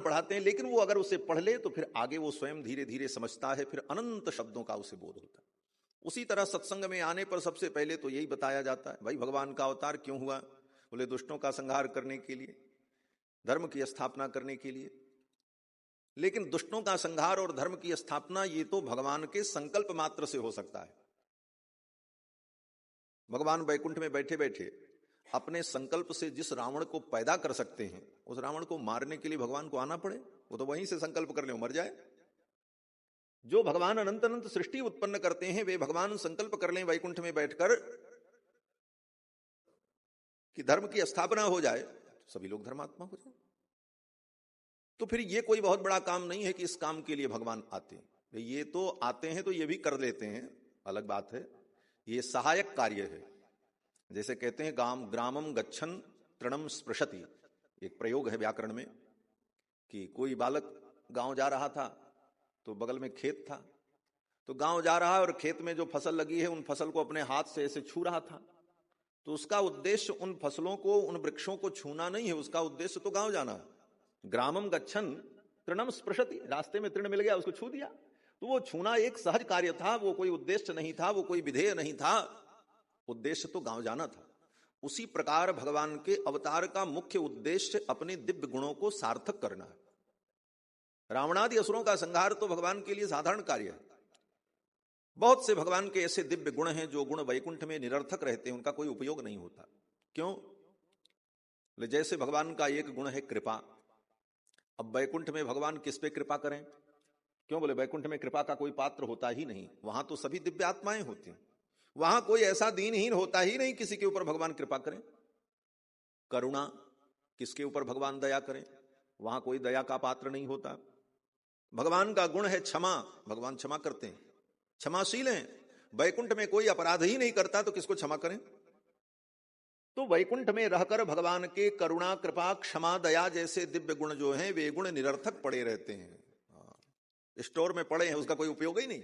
पढ़ाते हैं, लेकिन वो अगर उसे पढ़ ले तो फिर आगे वो स्वयं धीरे धीरे समझता है, फिर अनंत शब्दों का उसे बोध होता है। उसी तरह सत्संग में आने पर सबसे पहले तो यही बताया जाता है, भाई भगवान का अवतार क्यों हुआ? बोले दुष्टों का संहार करने के लिए, धर्म की स्थापना करने के लिए। लेकिन दुष्टों का संहार और धर्म की स्थापना ये तो भगवान के संकल्प मात्र से हो सकता है। भगवान वैकुंठ में बैठे बैठे अपने संकल्प से जिस रावण को पैदा कर सकते हैं, उस रावण को मारने के लिए भगवान को आना पड़े? वो तो वहीं से संकल्प कर ले, मर जाए। जो भगवान अनंत अनंत सृष्टि उत्पन्न करते हैं, वे भगवान संकल्प कर लें वैकुंठ में बैठकर कि धर्म की स्थापना हो जाए, तो सभी लोग धर्मात्मा हो जाए। तो फिर ये कोई बहुत बड़ा काम नहीं है कि इस काम के लिए भगवान आते हैं। ये तो आते हैं तो ये भी कर लेते हैं, अलग बात है, ये सहायक कार्य है। जैसे कहते हैं ग्रामम गच्छन तृणम स्पृशति, एक प्रयोग है व्याकरण में कि कोई बालक गांव जा रहा था तो बगल में खेत था, तो गांव जा रहा है और खेत में जो फसल लगी है उन फसल को अपने हाथ से ऐसे छू रहा था। तो उसका उद्देश्य उन फसलों को, उन वृक्षों को छूना नहीं है, उसका उद्देश्य तो गांव जाना है। ग्रामम गच्छन तृणम स्पृशति, रास्ते में तृण मिल गया, उसको छू दिया। तो वो छूना एक सहज कार्य था, वो कोई उद्देश्य नहीं था, वो कोई विधेय नहीं था, उद्देश्य तो गांव जाना था। उसी प्रकार भगवान के अवतार का मुख्य उद्देश्य अपने दिव्य गुणों को सार्थक करना है। रावणादि असुरों का संहार तो भगवान के लिए साधारण कार्य है। बहुत से भगवान के ऐसे दिव्य गुण हैं जो गुण वैकुंठ में निरर्थक रहते हैं, उनका कोई उपयोग नहीं होता। क्यों? जैसे भगवान का एक गुण है कृपा। अब वैकुंठ में भगवान किस पे कृपा करें? क्यों? बोले वैकुंठ में कृपा का कोई पात्र होता ही नहीं, वहां तो सभी दिव्य आत्माएं होती हैं, वहां कोई ऐसा दीनहीन होता ही नहीं किसी के ऊपर भगवान कृपा करें। करुणा, किसके ऊपर भगवान दया करें? वहां कोई दया का पात्र नहीं होता। भगवान का गुण है क्षमा, भगवान क्षमा करते हैं, क्षमाशील हैं। वैकुंठ में कोई अपराध ही नहीं करता तो किसको क्षमा करें? तो वैकुंठ में रहकर भगवान के करुणा, कृपा, क्षमा, दया जैसे दिव्य गुण जो हैं वे गुण निरर्थक पड़े रहते हैं, स्टोर में पड़े हैं, उसका कोई उपयोग ही नहीं।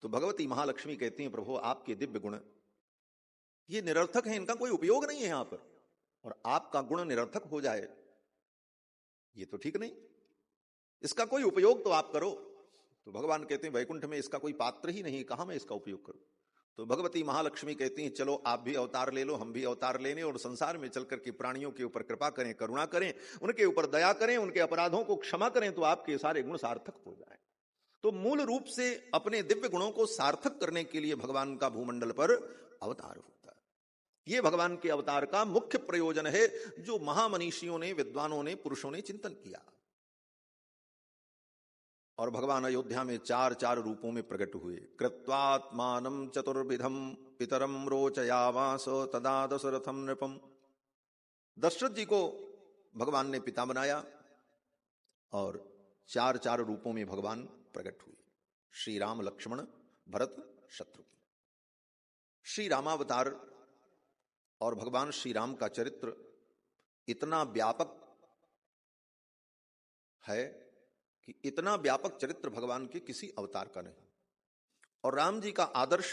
तो भगवती महालक्ष्मी कहती हैं प्रभु आपके दिव्य गुण ये निरर्थक हैं, इनका कोई उपयोग नहीं है यहां पर, और आपका गुण निरर्थक हो जाए ये तो ठीक नहीं, इसका कोई उपयोग तो आप करो। तो भगवान कहते हैं वैकुंठ में इसका कोई पात्र ही नहीं, कहां मैं इसका उपयोग करूं? तो भगवती महालक्ष्मी कहती हैं चलो आप भी अवतार ले लो, हम भी अवतार लेने, और संसार में चलकर के प्राणियों के ऊपर कृपा करें, करुणा करें, उनके ऊपर दया करें, उनके अपराधों को क्षमा करें, तो आपके सारे गुण सार्थक हो जाए। तो मूल रूप से अपने दिव्य गुणों को सार्थक करने के लिए भगवान का भूमंडल पर अवतार होता है। यह भगवान के अवतार का मुख्य प्रयोजन है, जो महामनीषियों ने, विद्वानों ने, पुरुषों ने चिंतन किया। और भगवान अयोध्या में चार चार रूपों में प्रकट हुए। कृत्वात्मानं चतुर्विधम पितरम रोचयावास तदा दशरथम नृपम। दशरथ जी को भगवान ने पिता बनाया और चार चार रूपों में भगवान प्रकट हुए। श्री राम, लक्ष्मण, भरत, शत्रुघ्न। श्री रामावतार और भगवान श्री राम का चरित्र इतना व्यापक है कि इतना व्यापक चरित्र भगवान के किसी अवतार का नहीं। और राम जी का आदर्श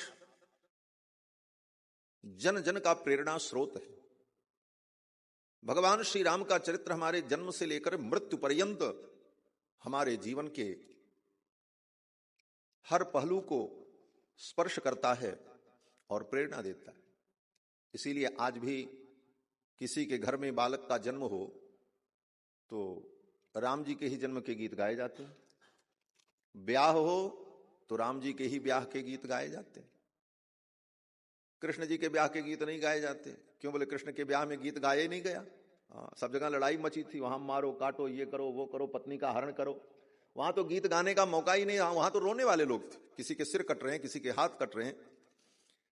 जन जन का प्रेरणा स्रोत है। भगवान श्री राम का चरित्र हमारे जन्म से लेकर मृत्यु पर्यंत हमारे जीवन के हर पहलू को स्पर्श करता है और प्रेरणा देता है। इसीलिए आज भी किसी के घर में बालक का जन्म हो तो राम जी के ही जन्म के गीत गाए जाते हैं, ब्याह हो तो राम जी के ही ब्याह के गीत गाए जाते हैं। कृष्ण जी के ब्याह के गीत नहीं गाए जाते। क्यों? बोले कृष्ण के ब्याह में गीत गाया ही नहीं गया। सब जगह लड़ाई मची थी, वहां मारो काटो, ये करो वो करो, पत्नी का हरण करो, वहां तो गीत गाने का मौका ही नहीं। वहां तो रोने वाले लोग थे, किसी के सिर कट रहे हैं, किसी के हाथ कट रहे हैं।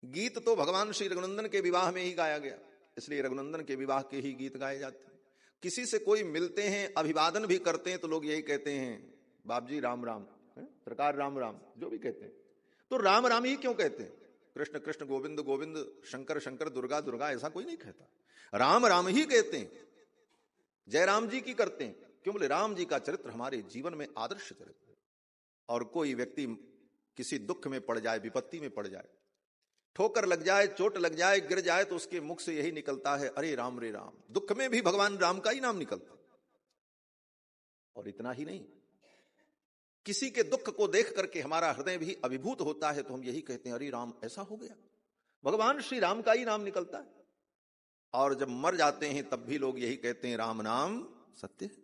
गीत तो भगवान श्री रघुनंदन के विवाह में ही गाया गया, इसलिए रघुनंदन के विवाह के ही गीत गाए जाते हैं। किसी से कोई मिलते हैं, अभिवादन भी करते हैं तो लोग यही कहते हैं बाप जी राम राम, सरकार राम राम, जो भी कहते हैं। तो राम राम ही क्यों कहते हैं? कृष्ण कृष्ण, गोविंद गोविंद, शंकर शंकर, दुर्गा दुर्गा, ऐसा कोई नहीं कहता। राम राम ही कहते हैं, जय राम जी की करते हैं। क्यों? बोले राम जी का चरित्र हमारे जीवन में आदर्श चरित्र है। और कोई व्यक्ति किसी दुख में पड़ जाए, विपत्ति में पड़ जाए, ठोकर लग जाए, चोट लग जाए, गिर जाए, तो उसके मुख से यही निकलता है अरे राम रे राम। दुख में भी भगवान राम का ही नाम निकलता। और इतना ही नहीं, किसी के दुख को देख करके हमारा हृदय भी अभिभूत होता है तो हम यही कहते हैं, अरे राम ऐसा हो गया, भगवान श्री राम का ही नाम निकलता है। और जब मर जाते हैं तब भी लोग यही कहते हैं, राम नाम सत्य है,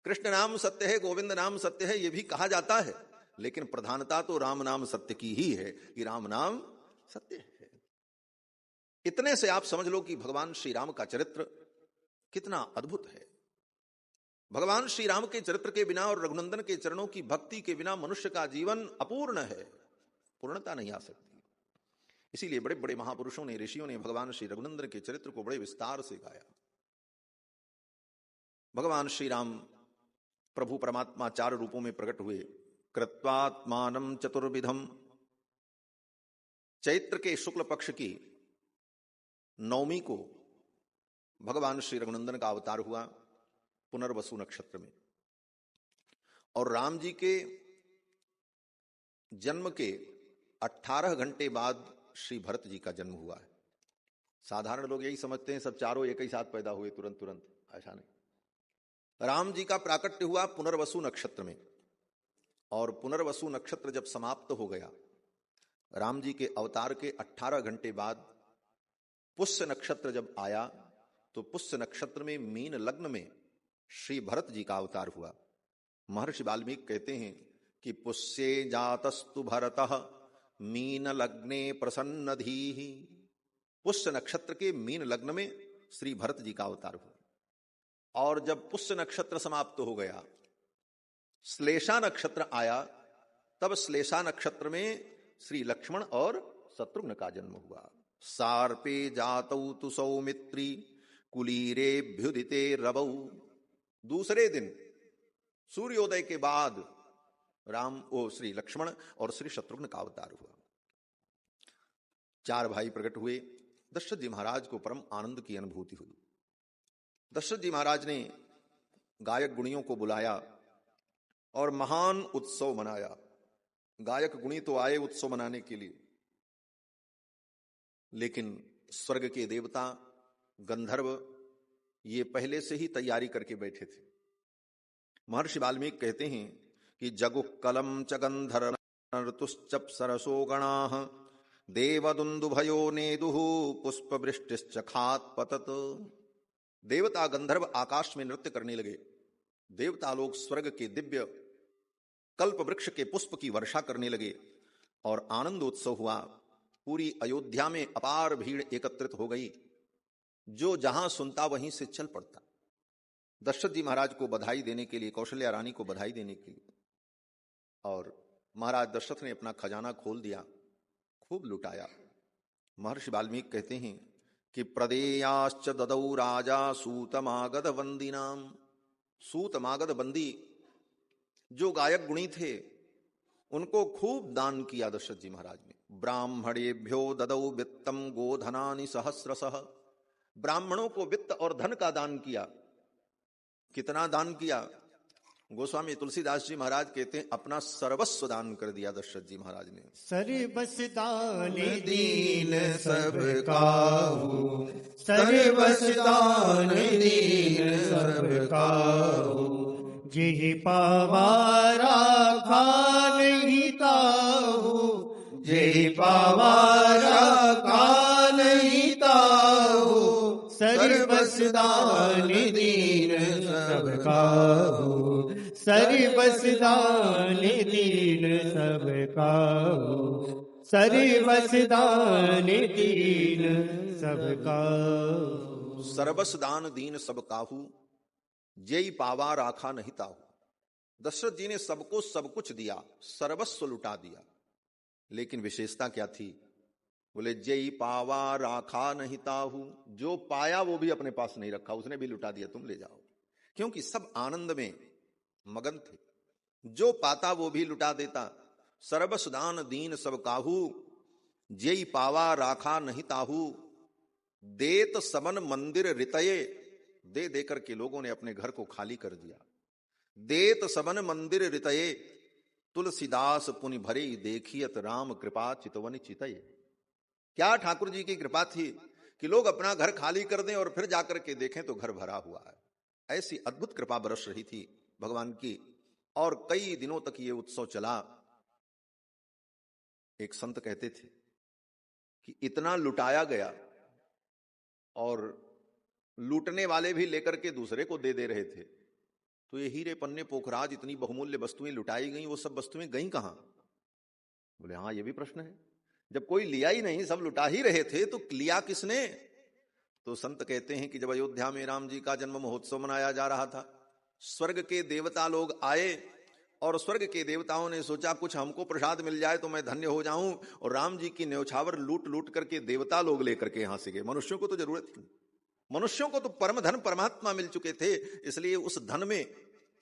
कृष्ण नाम सत्य है, गोविंद नाम सत्य है, यह भी कहा जाता है, लेकिन प्रधानता तो राम नाम सत्य की ही है कि राम नाम सत्य है। इतने से आप समझ लो कि भगवान श्री राम का चरित्र कितना अद्भुत है। भगवान श्री राम के चरित्र के बिना और रघुनंदन के चरणों की भक्ति के बिना मनुष्य का जीवन अपूर्ण है, पूर्णता नहीं आ सकती। इसीलिए बड़े बड़े महापुरुषों ने, ऋषियों ने भगवान श्री रघुनंदन के चरित्र को बड़े विस्तार से गाया। भगवान श्री राम प्रभु परमात्मा 4 रूपों में प्रकट हुए। कृत्वात्मानं चतुर्विधम, चैत्र के शुक्ल पक्ष की नवमी को भगवान श्री रघुनंदन का अवतार हुआ पुनर्वसु नक्षत्र में, और राम जी के जन्म के 18 घंटे बाद श्री भरत जी का जन्म हुआ है। साधारण लोग यही समझते हैं सब चारों एक ही साथ पैदा हुए तुरंत, ऐसा नहीं। राम जी का प्राकट्य हुआ पुनर्वसु नक्षत्र में, और पुनर्वसु नक्षत्र जब समाप्त हो गया, राम जी के अवतार के 18 घंटे बाद पुष्य नक्षत्र जब आया, तो पुष्य नक्षत्र में मीन लग्न में श्री भरत जी का अवतार हुआ। महर्षि वाल्मीकि कहते हैं कि पुष्ये जातस्तु भरतः मीन लग्ने प्रसन्नधीः, पुष्य नक्षत्र के मीन लग्न में श्री भरत जी का अवतार हुआ। और जब पुष्य नक्षत्र समाप्त हो गया, श्लेषा नक्षत्र आया, तब श्लेषा नक्षत्र में श्री लक्ष्मण और शत्रुघ्न का जन्म हुआ। सार्पे जातौ तु सौमित्री कुलीरेभ्युदिते रवौ, दूसरे दिन सूर्योदय के बाद श्री लक्ष्मण और श्री शत्रुघ्न का अवतार हुआ। 4 भाई प्रकट हुए। दशरथ जी महाराज को परम आनंद की अनुभूति हुई। दशरथ जी महाराज ने गायक गुणियों को बुलाया और महान उत्सव मनाया। गायक गुणी तो आए उत्सव मनाने के लिए, लेकिन स्वर्ग के देवता गंधर्व ये पहले से ही तैयारी करके बैठे थे। महर्षि वाल्मीकि कहते हैं कि जगुक्कलम च गंधर्वस्तुश्चप्सरसो गणाः देवदुन्दुभयो नेदुः पुष्पवृष्टिश्च खात्पतत्। देवता गंधर्व आकाश में नृत्य करने लगे। देवता लोग स्वर्ग के दिव्य कल्प वृक्ष के पुष्प की वर्षा करने लगे और आनंद उत्सव हुआ। पूरी अयोध्या में अपार भीड़ एकत्रित हो गई। जो जहां सुनता वहीं से चल पड़ता। दशरथ जी महाराज को बधाई देने के लिए, कौशल्या रानी को बधाई देने के लिए, और महाराज दशरथ ने अपना खजाना खोल दिया, खूब लुटाया। महर्षि वाल्मीकि कहते हैं कि प्रदेयाश्च ददौ राजा सूतमागध वंदिनाम। सूतमागध बंदी जो गायक गुणी थे उनको खूब दान किया दशरथ जी महाराज ने। ब्राह्मणेभ्यो ददौ वित्तम गोधनानि सहस्रशः। ब्राह्मणों को वित्त और धन का दान किया। कितना दान किया? गोस्वामी तुलसीदास जी महाराज कहते हैं अपना सर्वस्व दान कर दिया दशरथ जी महाराज ने। सर्वस्व दान दीन सब काहू, सर्वस्व दान दीन सब काहू, जेहि पावा राखा नहीं ताहू, जेहि पावा राखा नहीं ताहू, सर्वस्व दान दीन सब काहू, सर्वस्व दान दीन सब काहू, सर्वस्व दान दीन सब काहू। सर्वस्व दान दीन सब काहू, जेई पावा राखा नहीं ताहू। दशरथ जी ने सबको सब कुछ दिया, सर्वस्व लुटा दिया, लेकिन विशेषता क्या थी? बोले जेई पावा राखा नहीं ताहू। जो पाया वो भी अपने पास नहीं रखा, उसने भी लुटा दिया, तुम ले जाओ। क्योंकि सब आनंद में मगन थे। जो पाता वो भी लुटा देता। सर्वस्व दान दीन सब काहू, जेई पावा राखा नहीं ताहू। देत सबन मंदिर रितये। दे देकर के लोगों ने अपने घर को खाली कर दिया। देत सबन मंदिर रितये, तुलसीदास पुनि भरे देखियत राम कृपा चितवन चितये। क्या ठाकुर जी की कृपा थी कि लोग अपना घर खाली कर दें और फिर जाकर के देखें तो घर भरा हुआ है। ऐसी अद्भुत कृपा बरस रही थी भगवान की, और कई दिनों तक ये उत्सव चला। एक संत कहते थे कि इतना लुटाया गया और लूटने वाले भी लेकर के दूसरे को दे रहे थे। तो ये हीरे पन्ने पोखराज इतनी बहुमूल्य वस्तुएं लुटाई गई, वो सब वस्तुएं गई कहां? बोले हाँ, ये भी प्रश्न है। जब कोई लिया ही नहीं, सब लुटा ही रहे थे, तो लिया किसने? तो संत कहते हैं कि जब अयोध्या में राम जी का जन्म महोत्सव मनाया जा रहा था, स्वर्ग के देवता लोग आए और स्वर्ग के देवताओं ने सोचा कुछ हमको प्रसाद मिल जाए तो मैं धन्य हो जाऊं, और राम जी की न्यौछावर लूट लूट करके देवता लोग लेकर के यहां से गए। मनुष्यों को तो जरूरत थी, मनुष्यों को तो परम धन परमात्मा मिल चुके थे, इसलिए उस धन में,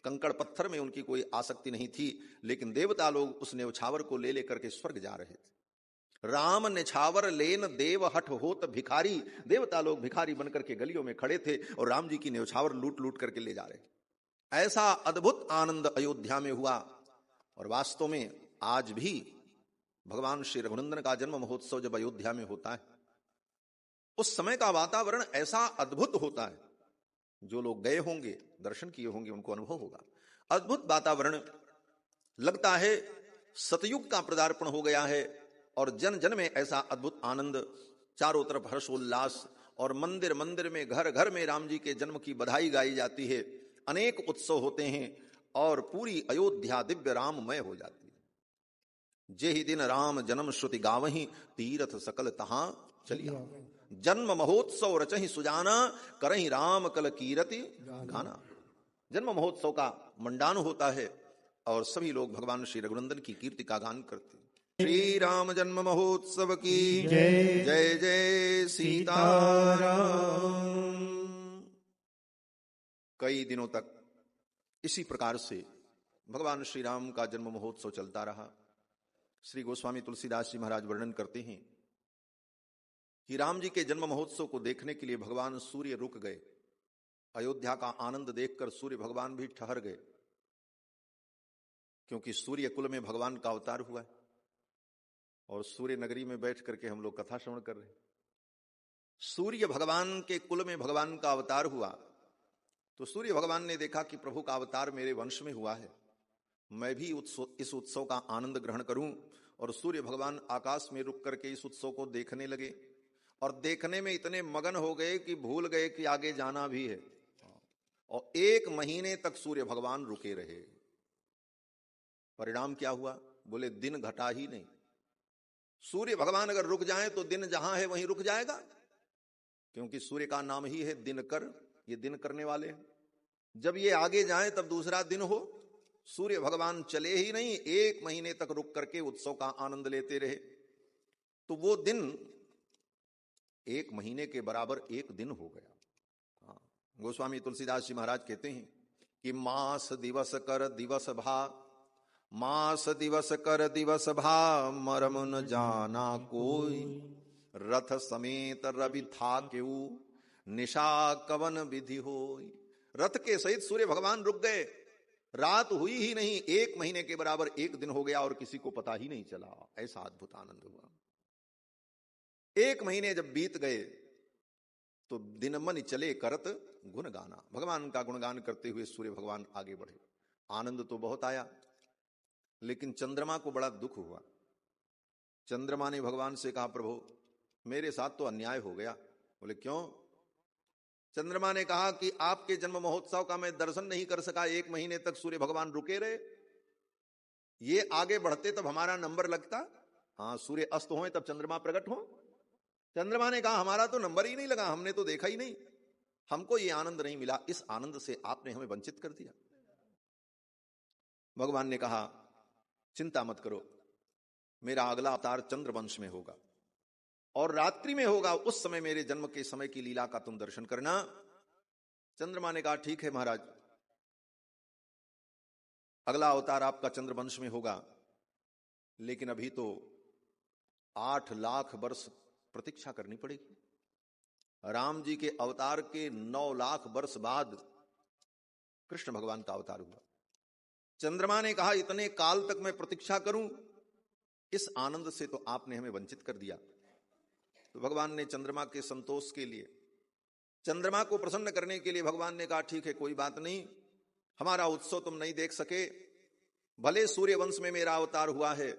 कंकड़ पत्थर में उनकी कोई आसक्ति नहीं थी। लेकिन देवता लोग उस न्यौछावर को ले लेकर के स्वर्ग जा रहे थे। राम निछावर लेन देव हठ होत भिखारी, देवता लोग भिखारी बनकर के गलियों में खड़े थे और राम जी की न्यौछावर लूट लूट करके ले जा रहे थे। ऐसा अद्भुत आनंद अयोध्या में हुआ। और वास्तव में आज भी भगवान श्री रघुनंदन का जन्म महोत्सव जब अयोध्या में होता है, उस समय का वातावरण ऐसा अद्भुत होता है, जो लोग गए होंगे, दर्शन किए होंगे, उनको अनुभव होगा। अद्भुत वातावरण लगता है सतयुग का पदार्पण हो गया है, और जन जन में ऐसा अद्भुत आनंद, चारों तरफ हर्षोल्लास, और मंदिर मंदिर में, घर घर में राम जी के जन्म की बधाई गाई जाती है। अनेक उत्सव होते हैं और पूरी अयोध्या दिव्य राममय हो जाती है। जे ही दिन राम जन्म श्रुति गावही, तीरथ सकल तहां चलिया। जन्म महोत्सव रचहि सुजाना, करहि राम कल कीरति गाना। जन्म महोत्सव का मंडान होता है और सभी लोग भगवान श्री रघुनंदन की कीर्ति का गान करते हैं। श्री राम जन्म महोत्सव की जय। जय जय सीताराम। कई दिनों तक इसी प्रकार से भगवान श्री राम का जन्म महोत्सव चलता रहा। श्री गोस्वामी तुलसीदास जी महाराज वर्णन करते हैं कि राम जी के जन्म महोत्सव को देखने के लिए भगवान सूर्य रुक गए। अयोध्या का आनंद देखकर सूर्य भगवान भी ठहर गए, क्योंकि सूर्य कुल में भगवान का अवतार हुआ है और सूर्य नगरी में बैठ करके हम लोग कथा श्रवण कर रहे हैं। सूर्य भगवान के कुल में भगवान का अवतार हुआ, तो सूर्य भगवान ने देखा कि प्रभु का अवतार मेरे वंश में हुआ है, मैं भी इस उत्सव का आनंद ग्रहण करूं। और सूर्य भगवान आकाश में रुक करके इस उत्सव को देखने लगे, और देखने में इतने मगन हो गए कि भूल गए कि आगे जाना भी है। और 1 महीने तक सूर्य भगवान रुके रहे। परिणाम क्या हुआ? बोले दिन घटा ही नहीं। सूर्य भगवान अगर रुक जाएं तो दिन जहां है वहीं रुक जाएगा, क्योंकि सूर्य का नाम ही है दिनकर, ये दिन करने वाले हैं। जब ये आगे जाएं तब दूसरा दिन हो। सूर्य भगवान चले ही नहीं, 1 महीने तक रुक करके उत्सव का आनंद लेते रहे। तो वो दिन 1 महीने के बराबर 1 दिन हो गया। गोस्वामी तुलसीदास जी महाराज कहते हैं कि मास दिवस कर दिवस भा, मास दिवस कर दिवस भा, मरम न जाना कोई। रथ समेत रवि था केऊ, निशा कवन विधि होई। रथ के सहित सूर्य भगवान रुक गए, रात हुई ही नहीं, 1 महीने के बराबर 1 दिन हो गया और किसी को पता ही नहीं चला। ऐसा अद्भुत आनंद हुआ। 1 महीने जब बीत गए तो दिन मन चले करत गुण गाना, भगवान का गुणगान करते हुए सूर्य भगवान आगे बढ़े। आनंद तो बहुत आया, लेकिन चंद्रमा को बड़ा दुख हुआ। चंद्रमा ने भगवान से कहा, प्रभु मेरे साथ तो अन्याय हो गया। बोले क्यों? चंद्रमा ने कहा कि आपके जन्म महोत्सव का मैं दर्शन नहीं कर सका, 1 महीने तक सूर्य भगवान रुके रहे। ये आगे बढ़ते तब हमारा नंबर लगता। हाँ, सूर्य अस्त हो तब चंद्रमा प्रकट हो। चंद्रमा ने कहा हमारा तो नंबर ही नहीं लगा, हमने तो देखा ही नहीं, हमको ये आनंद नहीं मिला, इस आनंद से आपने हमें वंचित कर दिया। भगवान ने कहा चिंता मत करो, मेरा अगला अवतार चंद्रवंश में होगा और रात्रि में होगा, उस समय मेरे जन्म के समय की लीला का तुम दर्शन करना। चंद्रमा ने कहा ठीक है महाराज, अगला अवतार आपका चंद्रवंश में होगा, लेकिन अभी तो 8 लाख वर्ष प्रतीक्षा करनी पड़ेगी। राम जी के अवतार के 9 लाख वर्ष बाद कृष्ण भगवान का अवतार हुआ। चंद्रमा ने कहा इतने काल तक मैं प्रतीक्षा करूं, इस आनंद से तो आपने हमें वंचित कर दिया। तो भगवान ने चंद्रमा के संतोष के लिए, चंद्रमा को प्रसन्न करने के लिए भगवान ने कहा ठीक है कोई बात नहीं, हमारा उत्सव तुम नहीं देख सके, भले सूर्य वंश में मेरा अवतार हुआ है,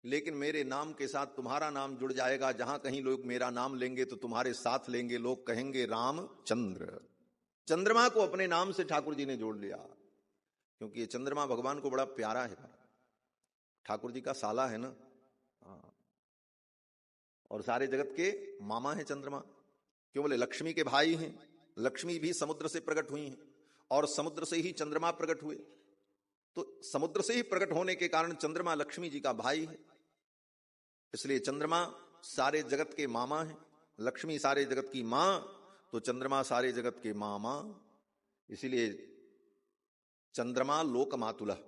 लेकिन मेरे नाम के साथ तुम्हारा नाम जुड़ जाएगा। जहां कहीं लोग मेरा नाम लेंगे तो तुम्हारे साथ लेंगे, लोग कहेंगे रामचंद्र। चंद्रमा को अपने नाम से ठाकुर जी ने जोड़ लिया, क्योंकि ये चंद्रमा भगवान को बड़ा प्यारा है, ठाकुर जी का साला है ना, और सारे जगत के मामा है चंद्रमा। क्यों बोले? लक्ष्मी के भाई हैं, लक्ष्मी भी समुद्र से प्रकट हुई हैं और समुद्र से ही चंद्रमा प्रकट हुए, तो समुद्र से ही प्रकट होने के कारण चंद्रमा लक्ष्मी जी का भाई है। इसलिए चंद्रमा सारे जगत के मामा है, लक्ष्मी सारे जगत की मां, तो चंद्रमा सारे जगत के मामा। इसीलिए चंद्रमा लोक मातुलः,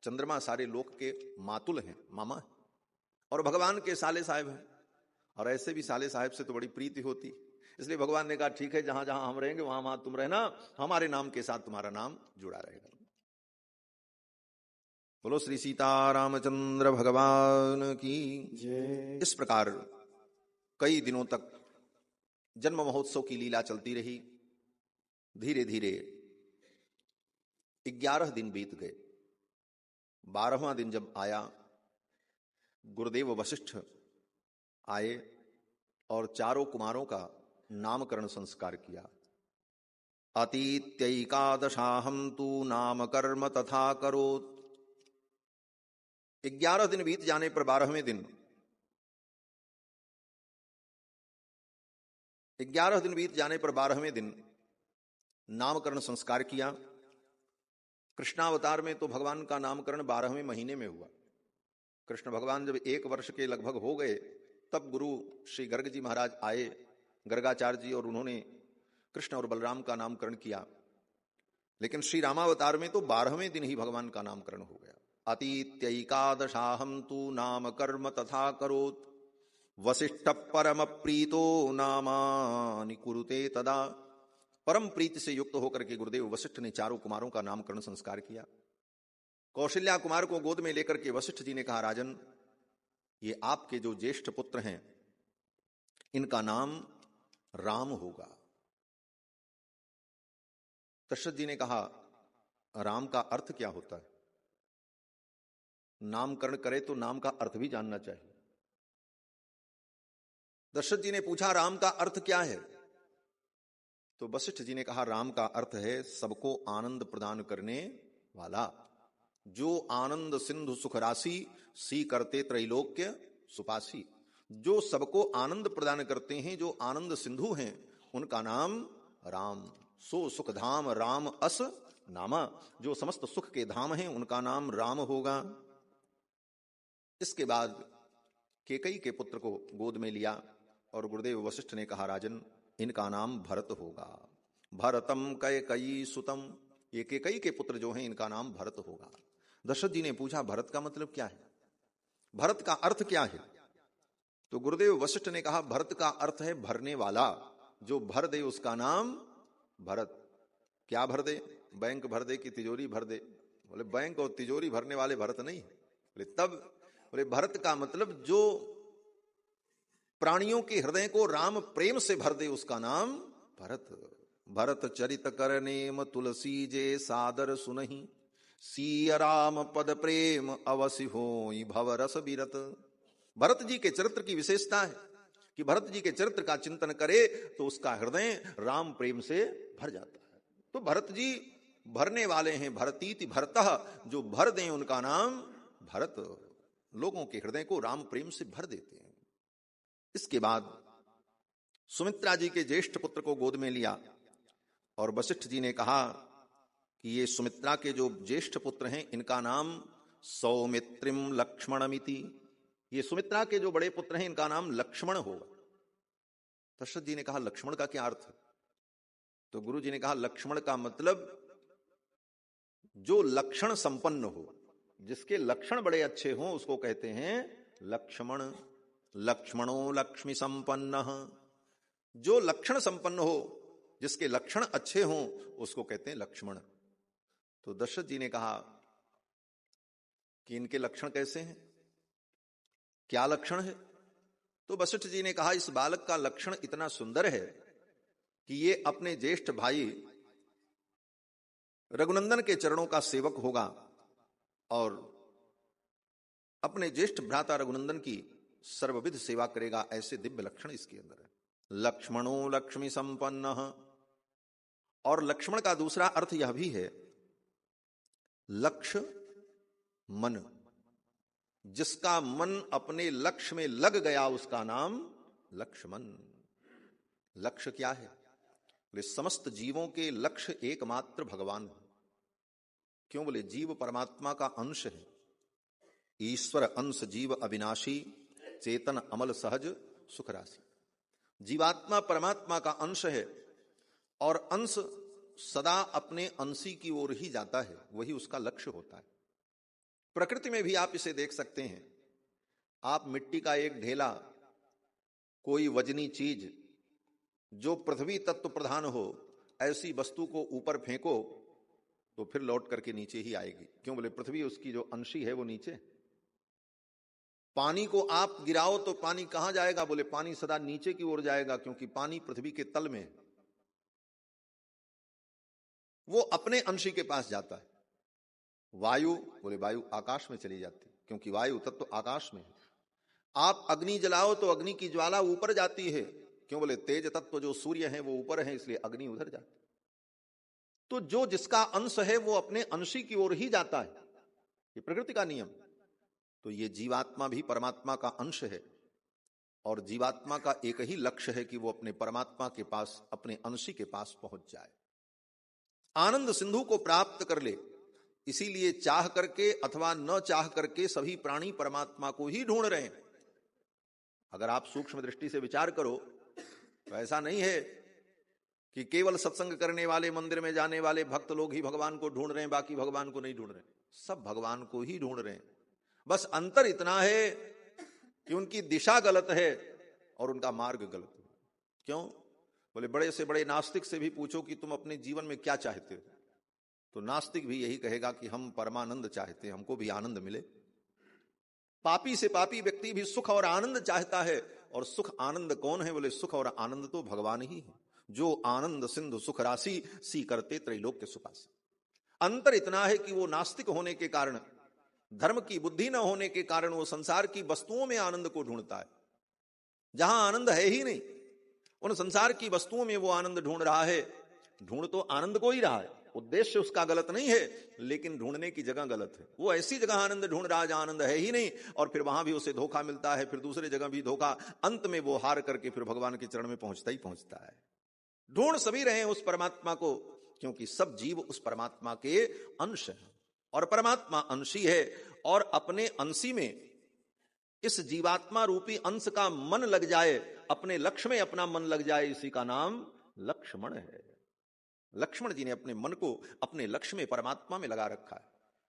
चंद्रमा सारे लोक के मातुल हैं, मामा है, और भगवान के साले साहेब हैं। और ऐसे भी साले साहेब से तो बड़ी प्रीति होती, इसलिए भगवान ने कहा ठीक है, जहां जहां हम रहेंगे वहां वहां तुम रहना, हमारे नाम के साथ तुम्हारा नाम जुड़ा रहेगा। बोलो श्री सीतारामचंद्र भगवान की जय। इस प्रकार कई दिनों तक जन्म महोत्सव की लीला चलती रही। धीरे धीरे 11 दिन बीत गए। 12वां दिन जब आया, गुरुदेव वशिष्ठ आए और चारों कुमारों का नामकरण संस्कार किया। अतीत्यैकादशाहं तु नाम कर्म तथा करोत्। 11 दिन बीत जाने पर 12वें दिन, 11 दिन बीत जाने पर 12वें दिन नामकरण संस्कार किया। कृष्णावतार में तो भगवान का नामकरण 12वें महीने में हुआ। कृष्ण भगवान जब 1 वर्ष के लगभग हो गए, तब गुरु श्री गर्ग जी महाराज आए, गर्गाचार्य जी, और उन्होंने कृष्ण और बलराम का नामकरण किया। लेकिन श्री रामावतार में तो 12वें दिन ही भगवान का नामकरण हो गया। अतीत्यैकादशाहं तु नाम कर्म तथा करोत्, वसिष्ठ परम प्रीतो नामानि कुरुते तदा। परम प्रीति से युक्त होकर के गुरुदेव वशिष्ठ ने चारों कुमारों का नामकरण संस्कार किया। कौशल्या कुमार को गोद में लेकर के वशिष्ठ जी ने कहा, राजन, ये आपके जो ज्येष्ठ पुत्र हैं, इनका नाम राम होगा। दशरथ जी ने कहा, राम का अर्थ क्या होता है? नामकरण करे तो नाम का अर्थ भी जानना चाहिए। दशरथ जी ने पूछा, राम का अर्थ क्या है? तो वशिष्ठ जी ने कहा, राम का अर्थ है सबको आनंद प्रदान करने वाला। जो आनंद सिंधु सुख राशि, सी करते त्रैलोक्य सुपासी। जो सबको आनंद प्रदान करते हैं, जो आनंद सिंधु हैं, उनका नाम राम। सो सुख धाम राम अस नामा। जो समस्त सुख के धाम हैं, उनका नाम राम होगा। इसके बाद केकई के पुत्र को गोद में लिया और गुरुदेव वशिष्ठ ने कहा, राजन, इनका नाम भरत होगा। भरतम कैकई सुतम। ये केकई के पुत्र जो हैं, इनका नाम भरत होगा। दशरथ जी ने पूछा, भरत का मतलब क्या है? भरत का अर्थ क्या है? तो गुरुदेव वशिष्ठ ने कहा, भरत का अर्थ है भरने वाला। जो भर दे उसका नाम भरत। क्या भर दे? बैंक भर दे कि तिजोरी भर दे? बोले बैंक और तिजोरी भरने वाले भरत नहीं। बोले तब? बोले भरत का मतलब जो प्राणियों के हृदय को राम प्रेम से भर दे, उसका नाम भरत। भरत चरित करनेम तुलसी जे सादर सुनहि, सीय राम पद प्रेम अवसि होई भव रस बिरत। भरत जी के चरित्र की विशेषता है कि भरत जी के चरित्र का चिंतन करे तो उसका हृदय राम प्रेम से भर जाता है। तो भरत जी भरने वाले हैं, भरतीति भरतः। जो भर दें उनका नाम भरत। लोगों के हृदय को राम प्रेम से भर देते हैं। इसके बाद सुमित्रा जी के ज्येष्ठ पुत्र को गोद में लिया और वशिष्ठ जी ने कहा कि ये सुमित्रा के जो ज्येष्ठ पुत्र हैं, इनका नाम सौमित्रिम लक्ष्मणमिति। ये सुमित्रा के जो बड़े पुत्र हैं, इनका नाम लक्ष्मण होगा। दशरथ जी ने कहा, लक्ष्मण का क्या अर्थ है? तो गुरु जी ने कहा, लक्ष्मण का मतलब जो लक्षण संपन्न हो, जिसके लक्षण बड़े अच्छे हों, उसको कहते हैं लक्ष्मण। लक्ष्मणो लक्ष्मी संपन्न। जो लक्षण संपन्न हो, जिसके लक्षण अच्छे हों, उसको कहते हैं लक्ष्मण। तो दशरथ जी ने कहा कि इनके लक्षण कैसे हैं, क्या लक्षण है? तो वशिष्ठ जी ने कहा, इस बालक का लक्षण इतना सुंदर है कि ये अपने ज्येष्ठ भाई रघुनंदन के चरणों का सेवक होगा और अपने ज्येष्ठ भ्राता रघुनंदन की सर्वविध सेवा करेगा, ऐसे दिव्य लक्षण इसके अंदर है। लक्ष्मणो लक्ष्मी संपन्न। और लक्ष्मण का दूसरा अर्थ यह भी है, लक्ष्य मन, जिसका मन अपने लक्ष्य में लग गया उसका नाम लक्ष्मण। लक्ष्य क्या है? बोले समस्त जीवों के लक्ष्य एकमात्र भगवान है। क्यों? बोले जीव परमात्मा का अंश है। ईश्वर अंश जीव अविनाशी, चेतन अमल सहज सुख राशि। जीवात्मा परमात्मा का अंश है और अंश सदा अपने अंशी की ओर ही जाता है, वही उसका लक्ष्य होता है। प्रकृति में भी आप इसे देख सकते हैं। आप मिट्टी का एक ढेला, कोई वजनी चीज जो पृथ्वी तत्व प्रधान हो, ऐसी वस्तु को ऊपर फेंको तो फिर लौट करके नीचे ही आएगी। क्यों? बोले पृथ्वी उसकी जो अंशी है वो नीचे। पानी को आप गिराओ तो पानी कहां जाएगा? बोले पानी सदा नीचे की ओर जाएगा, क्योंकि पानी पृथ्वी के तल में है, वो अपने अंशी के पास जाता है। वायु, बोले वायु आकाश में चली जाती, क्योंकि वायु तत्व आकाश में है। आप अग्नि जलाओ तो अग्नि की ज्वाला ऊपर जाती है। क्यों? बोले तेज तत्व जो सूर्य है वो ऊपर है, इसलिए अग्नि उधर जाती। तो जो जिसका अंश है वो अपने अंशी की ओर ही जाता है, ये प्रकृति का नियम। तो ये जीवात्मा भी परमात्मा का अंश है और जीवात्मा का एक ही लक्ष्य है कि वो अपने परमात्मा के पास, अपने अंशी के पास पहुंच जाए, आनंद सिंधु को प्राप्त कर ले। इसीलिए चाह करके अथवा न चाह करके सभी प्राणी परमात्मा को ही ढूंढ रहे हैं। अगर आप सूक्ष्म दृष्टि से विचार करो तो ऐसा नहीं है कि केवल सत्संग करने वाले, मंदिर में जाने वाले भक्त लोग ही भगवान को ढूंढ रहे हैं, बाकी भगवान को नहीं ढूंढ रहे। सब भगवान को ही ढूंढ रहे हैं। बस अंतर इतना है कि उनकी दिशा गलत है और उनका मार्ग गलत है। क्यों? बोले बड़े से बड़े नास्तिक से भी पूछो कि तुम अपने जीवन में क्या चाहते हो, तो नास्तिक भी यही कहेगा कि हम परमानंद चाहते हैं, हमको भी आनंद मिले। पापी से पापी व्यक्ति भी सुख और आनंद चाहता है। और सुख आनंद कौन है? बोले सुख और आनंद तो भगवान ही है। जो आनंद सिंधु सुख राशि, सी करते त्रैलोक्य सुखासी। अंतर इतना है कि वो नास्तिक होने के कारण, धर्म की बुद्धि न होने के कारण वो संसार की वस्तुओं में आनंद को ढूंढता है, जहां आनंद है ही नहीं। उन संसार की वस्तुओं में वो आनंद ढूंढ रहा है। ढूंढ तो आनंद को ही रहा है, उद्देश्य उसका गलत नहीं है, लेकिन ढूंढने की जगह गलत है। वो ऐसी जगह आनंद ढूंढ रहा है जहां आनंद है ही नहीं, और फिर वहां भी उसे धोखा मिलता है, फिर दूसरे जगह भी धोखा। अंत में वो हार करके फिर भगवान के चरण में पहुंचता ही पहुंचता है। ढूंढ सभी रहे हैं उस परमात्मा को, क्योंकि सब जीव उस परमात्मा के अंश हैं और परमात्मा अंशी है। और अपने अंशी में इस जीवात्मा रूपी अंश का मन लग जाए, अपने लक्ष्य में अपना मन लग जाए, इसी का नाम लक्ष्मण है। लक्ष्मण जी ने अपने मन को अपने लक्ष्य में, परमात्मा में लगा रखा है।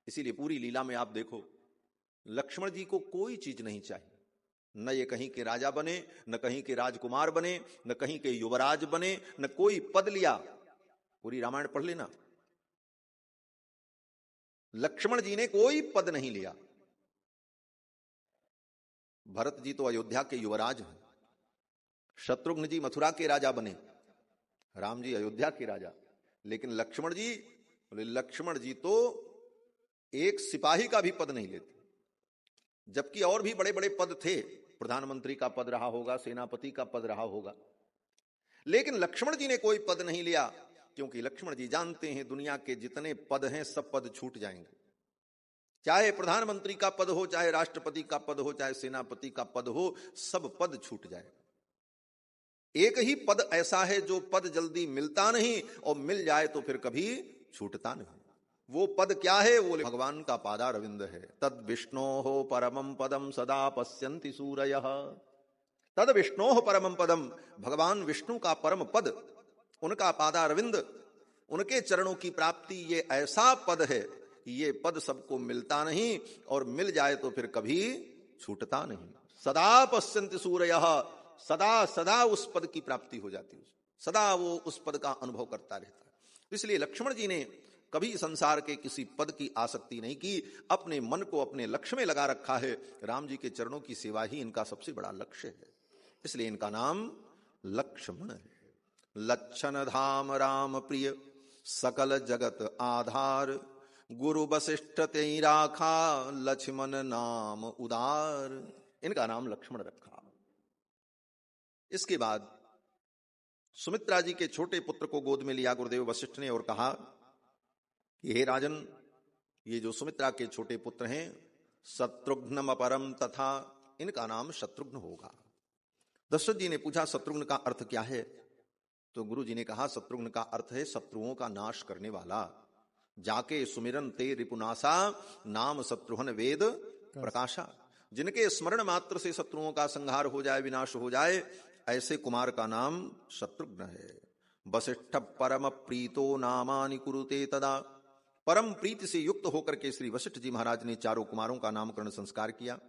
इसीलिए पूरी लीला में आप देखो, लक्ष्मण जी को कोई चीज नहीं चाहिए। न ये कहीं के राजा बने, न कहीं के राजकुमार बने, न कहीं के युवराज बने, न कोई पद लिया। पूरी रामायण पढ़ लेना, लक्ष्मण जी ने कोई पद नहीं लिया। भरत जी तो अयोध्या के युवराज हैं, शत्रुघ्न जी मथुरा के राजा बने, राम जी अयोध्या के राजा। लेकिन लक्ष्मण जी, बोले लक्ष्मण जी तो एक सिपाही का भी पद नहीं लेते, जबकि और भी बड़े बड़े पद थे। प्रधानमंत्री का पद रहा होगा, सेनापति का पद रहा होगा, लेकिन लक्ष्मण जी ने कोई पद नहीं लिया, क्योंकि लक्ष्मण जी जानते हैं दुनिया के जितने पद हैं सब पद छूट जाएंगे। चाहे प्रधानमंत्री का पद हो, चाहे राष्ट्रपति का पद हो, चाहे सेनापति का पद हो, सब पद छूट जाएगा। एक ही पद ऐसा है जो पद जल्दी मिलता नहीं, और मिल जाए तो फिर कभी छूटता नहीं। वो पद क्या है? वो भगवान का पादारविंद है। तद विष्णोः परमं पदम सदा पश्यन्ति सूरयः। तद विष्णोः परमं पदम, भगवान विष्णु का परम पद, उनका पादारविंद, उनके चरणों की प्राप्ति, ये ऐसा पद है कि ये पद सबको मिलता नहीं, और मिल जाए तो फिर कभी छूटता नहीं। सदा पश्यन्ति सूरयः, सदा सदा उस पद की प्राप्ति हो जाती है, सदा वो उस पद का अनुभव करता रहता है। इसलिए लक्ष्मण जी ने कभी संसार के किसी पद की आसक्ति नहीं की, अपने मन को अपने लक्ष्य में लगा रखा है। राम जी के चरणों की सेवा ही इनका सबसे बड़ा लक्ष्य है, इसलिए इनका नाम लक्ष्मण है। लक्षण धाम राम प्रिय सकल जगत आधार, गुरु वशिष्ठ तेई राखा, लक्ष्मण नाम उदार। इनका नाम लक्ष्मण रखा। इसके बाद सुमित्रा जी के छोटे पुत्र को गोद में लिया गुरुदेव वशिष्ठ ने और कहा कि हे राजन, ये जो सुमित्रा के छोटे पुत्र हैं शत्रुघ्नम अपरम तथा, इनका नाम शत्रुघ्न होगा। दशरथ जी ने पूछा शत्रुघ्न का अर्थ क्या है? तो गुरु जी ने कहा शत्रुघ्न का अर्थ है शत्रुओं का नाश करने वाला। जाके सुमिरन ते रिपुनासा, नाम शत्रुघ्न वेद प्रकाशा। जिनके स्मरण मात्र से शत्रुओं का संहार हो जाए, विनाश हो जाए, ऐसे कुमार का नाम शत्रुघ्न है। वशिष्ठ परम प्रीतो नामानि कुरुते तदा। परम प्रीति से युक्त होकर के श्री वशिष्ठ जी महाराज ने चारों कुमारों का नामकरण संस्कार किया।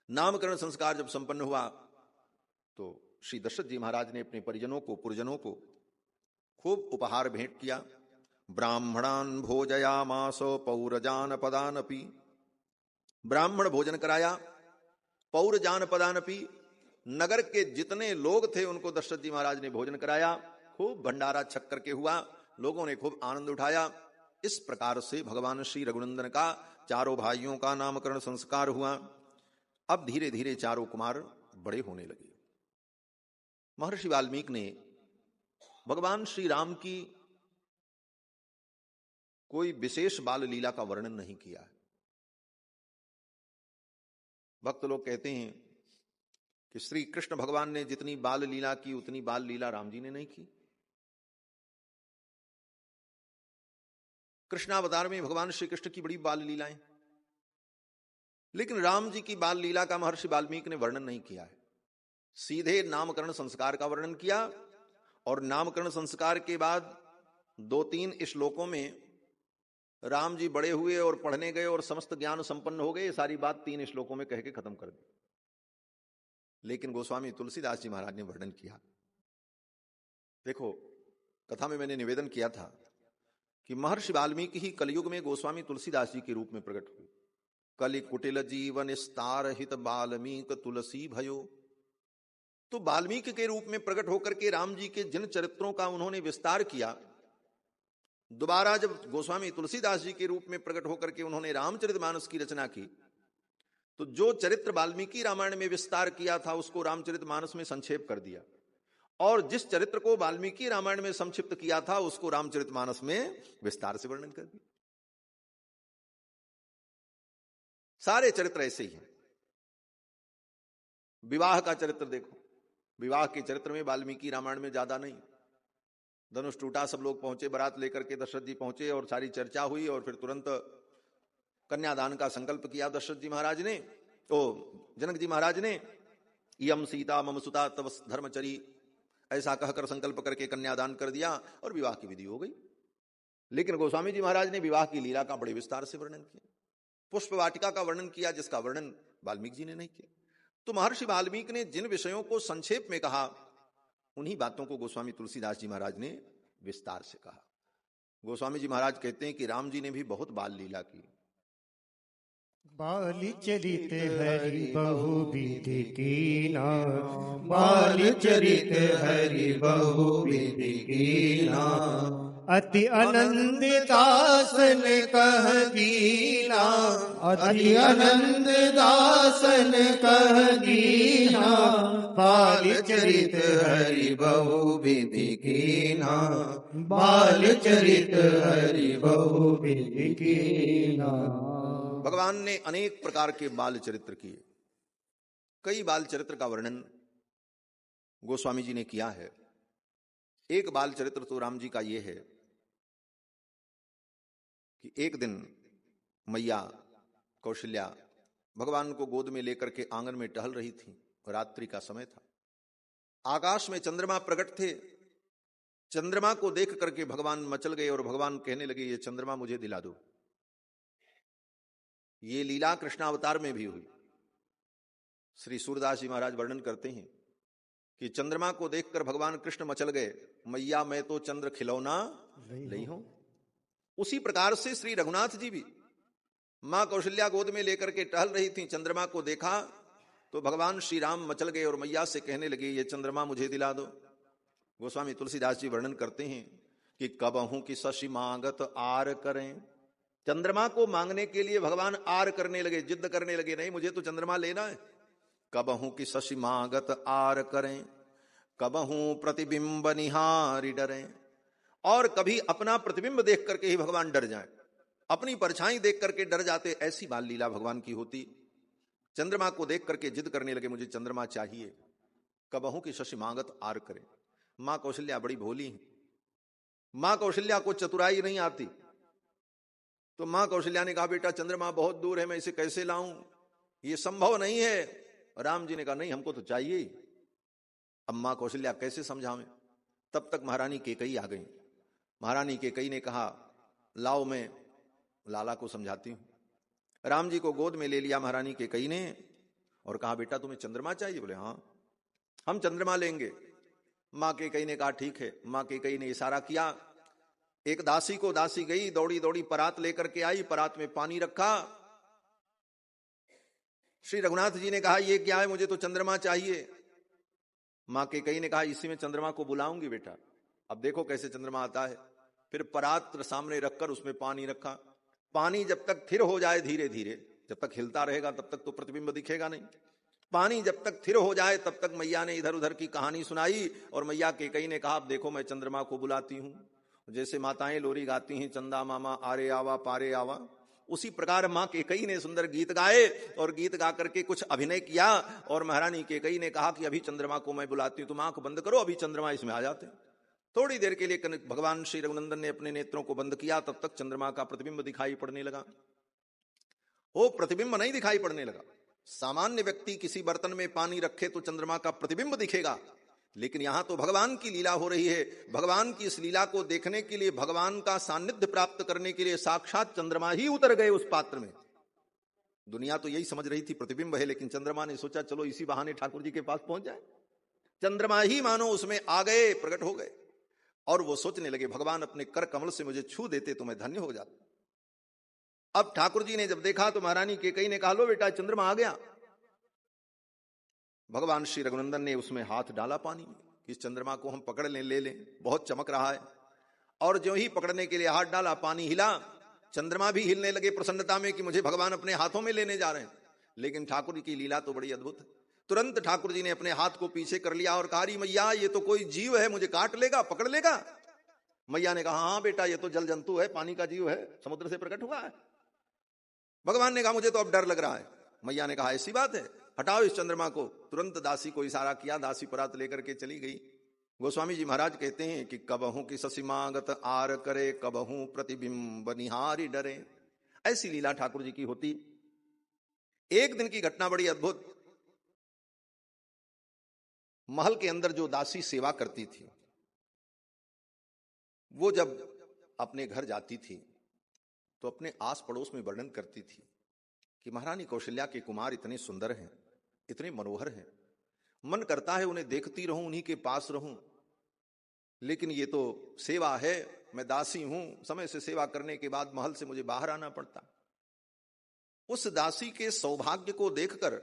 नामकरण संस्कार जब संपन्न हुआ तो श्री दशरथ जी महाराज ने अपने परिजनों को, पुरजनों को खूब उपहार भेंट किया। ब्राह्मणान भोजयामास पौरजान पदानपि। ब्राह्मण भोजन कराया, पौरजान पदानपि। नगर के जितने लोग थे उनको दशरथ जी महाराज ने भोजन कराया। खूब भंडारा छक करके हुआ, लोगों ने खूब आनंद उठाया। इस प्रकार से भगवान श्री रघुनंदन का चारों भाइयों का नामकरण संस्कार हुआ। अब धीरे धीरे चारों कुमार बड़े होने लगे। महर्षि वाल्मीकि ने भगवान श्री राम की कोई विशेष बाल लीला का वर्णन नहीं किया है। भक्त लोग कहते हैं कि श्री कृष्ण भगवान ने जितनी बाल लीला की उतनी बाल लीला राम जी ने नहीं की। कृष्णावतार में भगवान श्री कृष्ण की बड़ी बाल लीलाएं, लेकिन राम जी की बाल लीला का महर्षि वाल्मीकि ने वर्णन नहीं किया है। सीधे नामकरण संस्कार का वर्णन किया और नामकरण संस्कार के बाद 2-3 श्लोकों में राम जी बड़े हुए और पढ़ने गए और समस्त ज्ञान संपन्न हो गए, ये सारी बात 3 श्लोकों में कह के खत्म कर दी। लेकिन गोस्वामी तुलसीदास जी महाराज ने वर्णन किया। देखो, कथा में मैंने निवेदन किया था कि महर्षि वाल्मीकि ही कलयुग में गोस्वामी तुलसीदास जी के रूप में प्रकट हुए। कलि कुटिल जीवन स्तार हित वाल्मीकि तुलसी भयो। तो वाल्मीकि के रूप में प्रकट होकर के राम जी के जिन चरित्रों का उन्होंने विस्तार किया, दोबारा जब गोस्वामी तुलसीदास जी के रूप में प्रकट होकर के उन्होंने रामचरितमानस की रचना की, तो जो चरित्र वाल्मीकि रामायण में विस्तार किया था उसको रामचरितमानस में संक्षेप कर दिया, और जिस चरित्र को वाल्मीकि रामायण में संक्षिप्त किया था उसको रामचरितमानस में विस्तार से वर्णन कर दिया। सारे चरित्र ऐसे ही हैं। विवाह का चरित्र देखो, विवाह के चरित्र में वाल्मीकि रामायण में ज्यादा नहीं। धनुष टूटा, सब लोग पहुंचे, बारात लेकर के दशरथ जी पहुंचे और सारी चर्चा हुई और फिर तुरंत कन्यादान का संकल्प किया दशरथ जी महाराज ने, जनक जी महाराज ने। इयम सीता मम सुता तव धर्मचरी, ऐसा कहकर संकल्प करके कन्यादान कर दिया और विवाह की विधि हो गई। लेकिन गोस्वामी जी महाराज ने विवाह की लीला का बड़े विस्तार से वर्णन किया। पुष्प वाटिका का वर्णन किया जिसका वर्णन वाल्मीकि जी ने नहीं किया। तो महर्षि वाल्मीकि ने जिन विषयों को संक्षेप में कहा, उन्हीं बातों को गोस्वामी तुलसीदास जी महाराज ने विस्तार से कहा। गोस्वामी जी महाराज कहते हैं कि राम जी ने भी बहुत बाल लीला की। बाल चरित हरि बहु विधि कीना, बाल चरित हरि बहु विधि कीना, अति आनंद दासन कह दीना, अति आनंद दासन कह दीना, बाल चरित हरि बहु विधि कीना, बाल चरित हरि बहु विधि कीना। भगवान ने अनेक प्रकार के बाल चरित्र किए। कई बाल चरित्र का वर्णन गोस्वामी जी ने किया है। एक बाल चरित्र तो राम जी का ये है कि एक दिन मैया कौशल्या भगवान को गोद में लेकर के आंगन में टहल रही थी। रात्रि का समय था, आकाश में चंद्रमा प्रकट थे। चंद्रमा को देख करके भगवान मचल गए और भगवान कहने लगे, ये चंद्रमा मुझे दिला दो। ये लीला कृष्णावतार में भी हुई। श्री सूरदास जी महाराज वर्णन करते हैं कि चंद्रमा को देखकर भगवान कृष्ण मचल गए, मैया मैं तो चंद्र खिलौना नहीं हूं। उसी प्रकार से श्री रघुनाथ जी भी मां कौशल्या गोद में लेकर के टहल रही थी, चंद्रमा को देखा तो भगवान श्री राम मचल गए और मैया से कहने लगे, ये चंद्रमा मुझे दिला दो। गोस्वामी तुलसीदास जी वर्णन करते हैं कि कबहू की शशि मांगत आर करें। चंद्रमा को मांगने के लिए भगवान आर करने लगे, जिद करने लगे, नहीं मुझे तो चंद्रमा लेना है। कबहू की शशि मांगत आर करें, कबहू प्रतिबिंब निहारी डरें। और कभी अपना प्रतिबिंब देख करके ही भगवान डर जाएं, अपनी परछाई देख करके डर जाते। ऐसी बाल लीला भगवान की होती। चंद्रमा को देख करके जिद करने लगे, मुझे चंद्रमा चाहिए। कबहू की शशि मांगत आर करें। मां कौशल्या बड़ी भोली है, मां कौशल्या को चतुराई नहीं आती। तो मां कौशल्या ने कहा, बेटा चंद्रमा बहुत दूर है, मैं इसे कैसे लाऊं, ये संभव नहीं है। राम जी ने कहा, नहीं हमको तो चाहिए। अब मां कौशल्या कैसे समझावें। तब तक महारानी कैकेयी आ गई। महारानी कैकेयी ने कहा, लाओ मैं लाला को समझाती हूं। राम जी को गोद में ले लिया महारानी कैकेयी ने और कहा, बेटा तुम्हें चंद्रमा चाहिए? बोले हाँ हम चंद्रमा लेंगे। मां कैकेयी ने कहा, ठीक है। मां कैकेयी ने इशारा किया। एक दासी को दासी गई, दौड़ी दौड़ी परात लेकर के आई, परात में पानी रखा। श्री रघुनाथ जी ने कहा, ये क्या है, मुझे तो चंद्रमा चाहिए। मां कैकेयी ने कहा, इसी में चंद्रमा को बुलाऊंगी बेटा, अब देखो कैसे चंद्रमा आता है। फिर परात सामने रखकर उसमें पानी रखा। पानी जब तक थिर हो जाए धीरे धीरे, जब तक हिलता रहेगा तब तक तो प्रतिबिंब दिखेगा नहीं। पानी जब तक थिर हो जाए तब तक मैया ने इधर उधर की कहानी सुनाई और मैया कैकेयी ने कहा, अब देखो मैं चंद्रमा को बुलाती हूं। जैसे माताएं लोरी गाती हैं, चंदा मामा आरे आवा पारे आवा, उसी प्रकार मां कैकेयी ने सुंदर गीत गाए और गीत गा करके कुछ अभिनय किया। और महारानी कैकेयी ने कहा कि अभी चंद्रमा को मैं बुलाती हूं, तुम आंख बंद करो, अभी चंद्रमा इसमें आ जाते। थोड़ी देर के लिए भगवान श्री रघुनंदन ने अपने नेत्रों को बंद किया, तब तक चंद्रमा का प्रतिबिंब दिखाई पड़ने लगा। वो प्रतिबिंब नहीं दिखाई पड़ने लगा। सामान्य व्यक्ति किसी बर्तन में पानी रखे तो चंद्रमा का प्रतिबिंब दिखेगा, लेकिन यहां तो भगवान की लीला हो रही है। भगवान की इस लीला को देखने के लिए, भगवान का सानिध्य प्राप्त करने के लिए साक्षात चंद्रमा ही उतर गए उस पात्र में। दुनिया तो यही समझ रही थी प्रतिबिंब है, लेकिन चंद्रमा ने सोचा चलो इसी बहाने ठाकुर जी के पास पहुंच जाए। चंद्रमा ही मानो उसमें आ गए, प्रकट हो गए। और वो सोचने लगे, भगवान अपने कर कमल से मुझे छू देते तो मैं धन्य हो जाता। अब ठाकुर जी ने जब देखा तो महारानी कैकेयी ने कहा, लो बेटा चंद्रमा आ गया। भगवान श्री रघुनंदन ने उसमें हाथ डाला पानी में, इस चंद्रमा को हम पकड़ लें, ले लें, बहुत चमक रहा है। और जो ही पकड़ने के लिए हाथ डाला, पानी हिला, चंद्रमा भी हिलने लगे प्रसन्नता में कि मुझे भगवान अपने हाथों में लेने जा रहे हैं। लेकिन ठाकुर जी की लीला तो बड़ी अद्भुत है। तुरंत ठाकुर जी ने अपने हाथ को पीछे कर लिया और कहा, मैया ये तो कोई जीव है, मुझे काट लेगा, पकड़ लेगा। मैया ने कहा, हाँ बेटा ये तो जल जंतु है, पानी का जीव है, समुद्र से प्रकट हुआ है। भगवान ने कहा, मुझे तो अब डर लग रहा है। मैया ने कहा, ऐसी बात है, हटाओ इस चंद्रमा को। तुरंत दासी को इशारा किया, दासी परात लेकर के चली गई। गोस्वामी जी महाराज कहते हैं कि कबहू की शशि मांगत आर करे, कबहू प्रतिबिंब निहारी डरे। ऐसी लीला ठाकुर जी की होती। एक दिन की घटना बड़ी अद्भुत। महल के अंदर जो दासी सेवा करती थी, वो जब अपने घर जाती थी तो अपने आस पड़ोस में वर्णन करती थी कि महारानी कौशल्या के कुमार इतने सुंदर हैं, इतने मनोहर हैं, मन करता है उन्हें देखती रहूं, उन्हीं के पास रहूं, लेकिन ये तो सेवा है, मैं दासी हूं, समय से सेवा करने के बाद महल से मुझे बाहर आना पड़ता। उस दासी के सौभाग्य को देखकर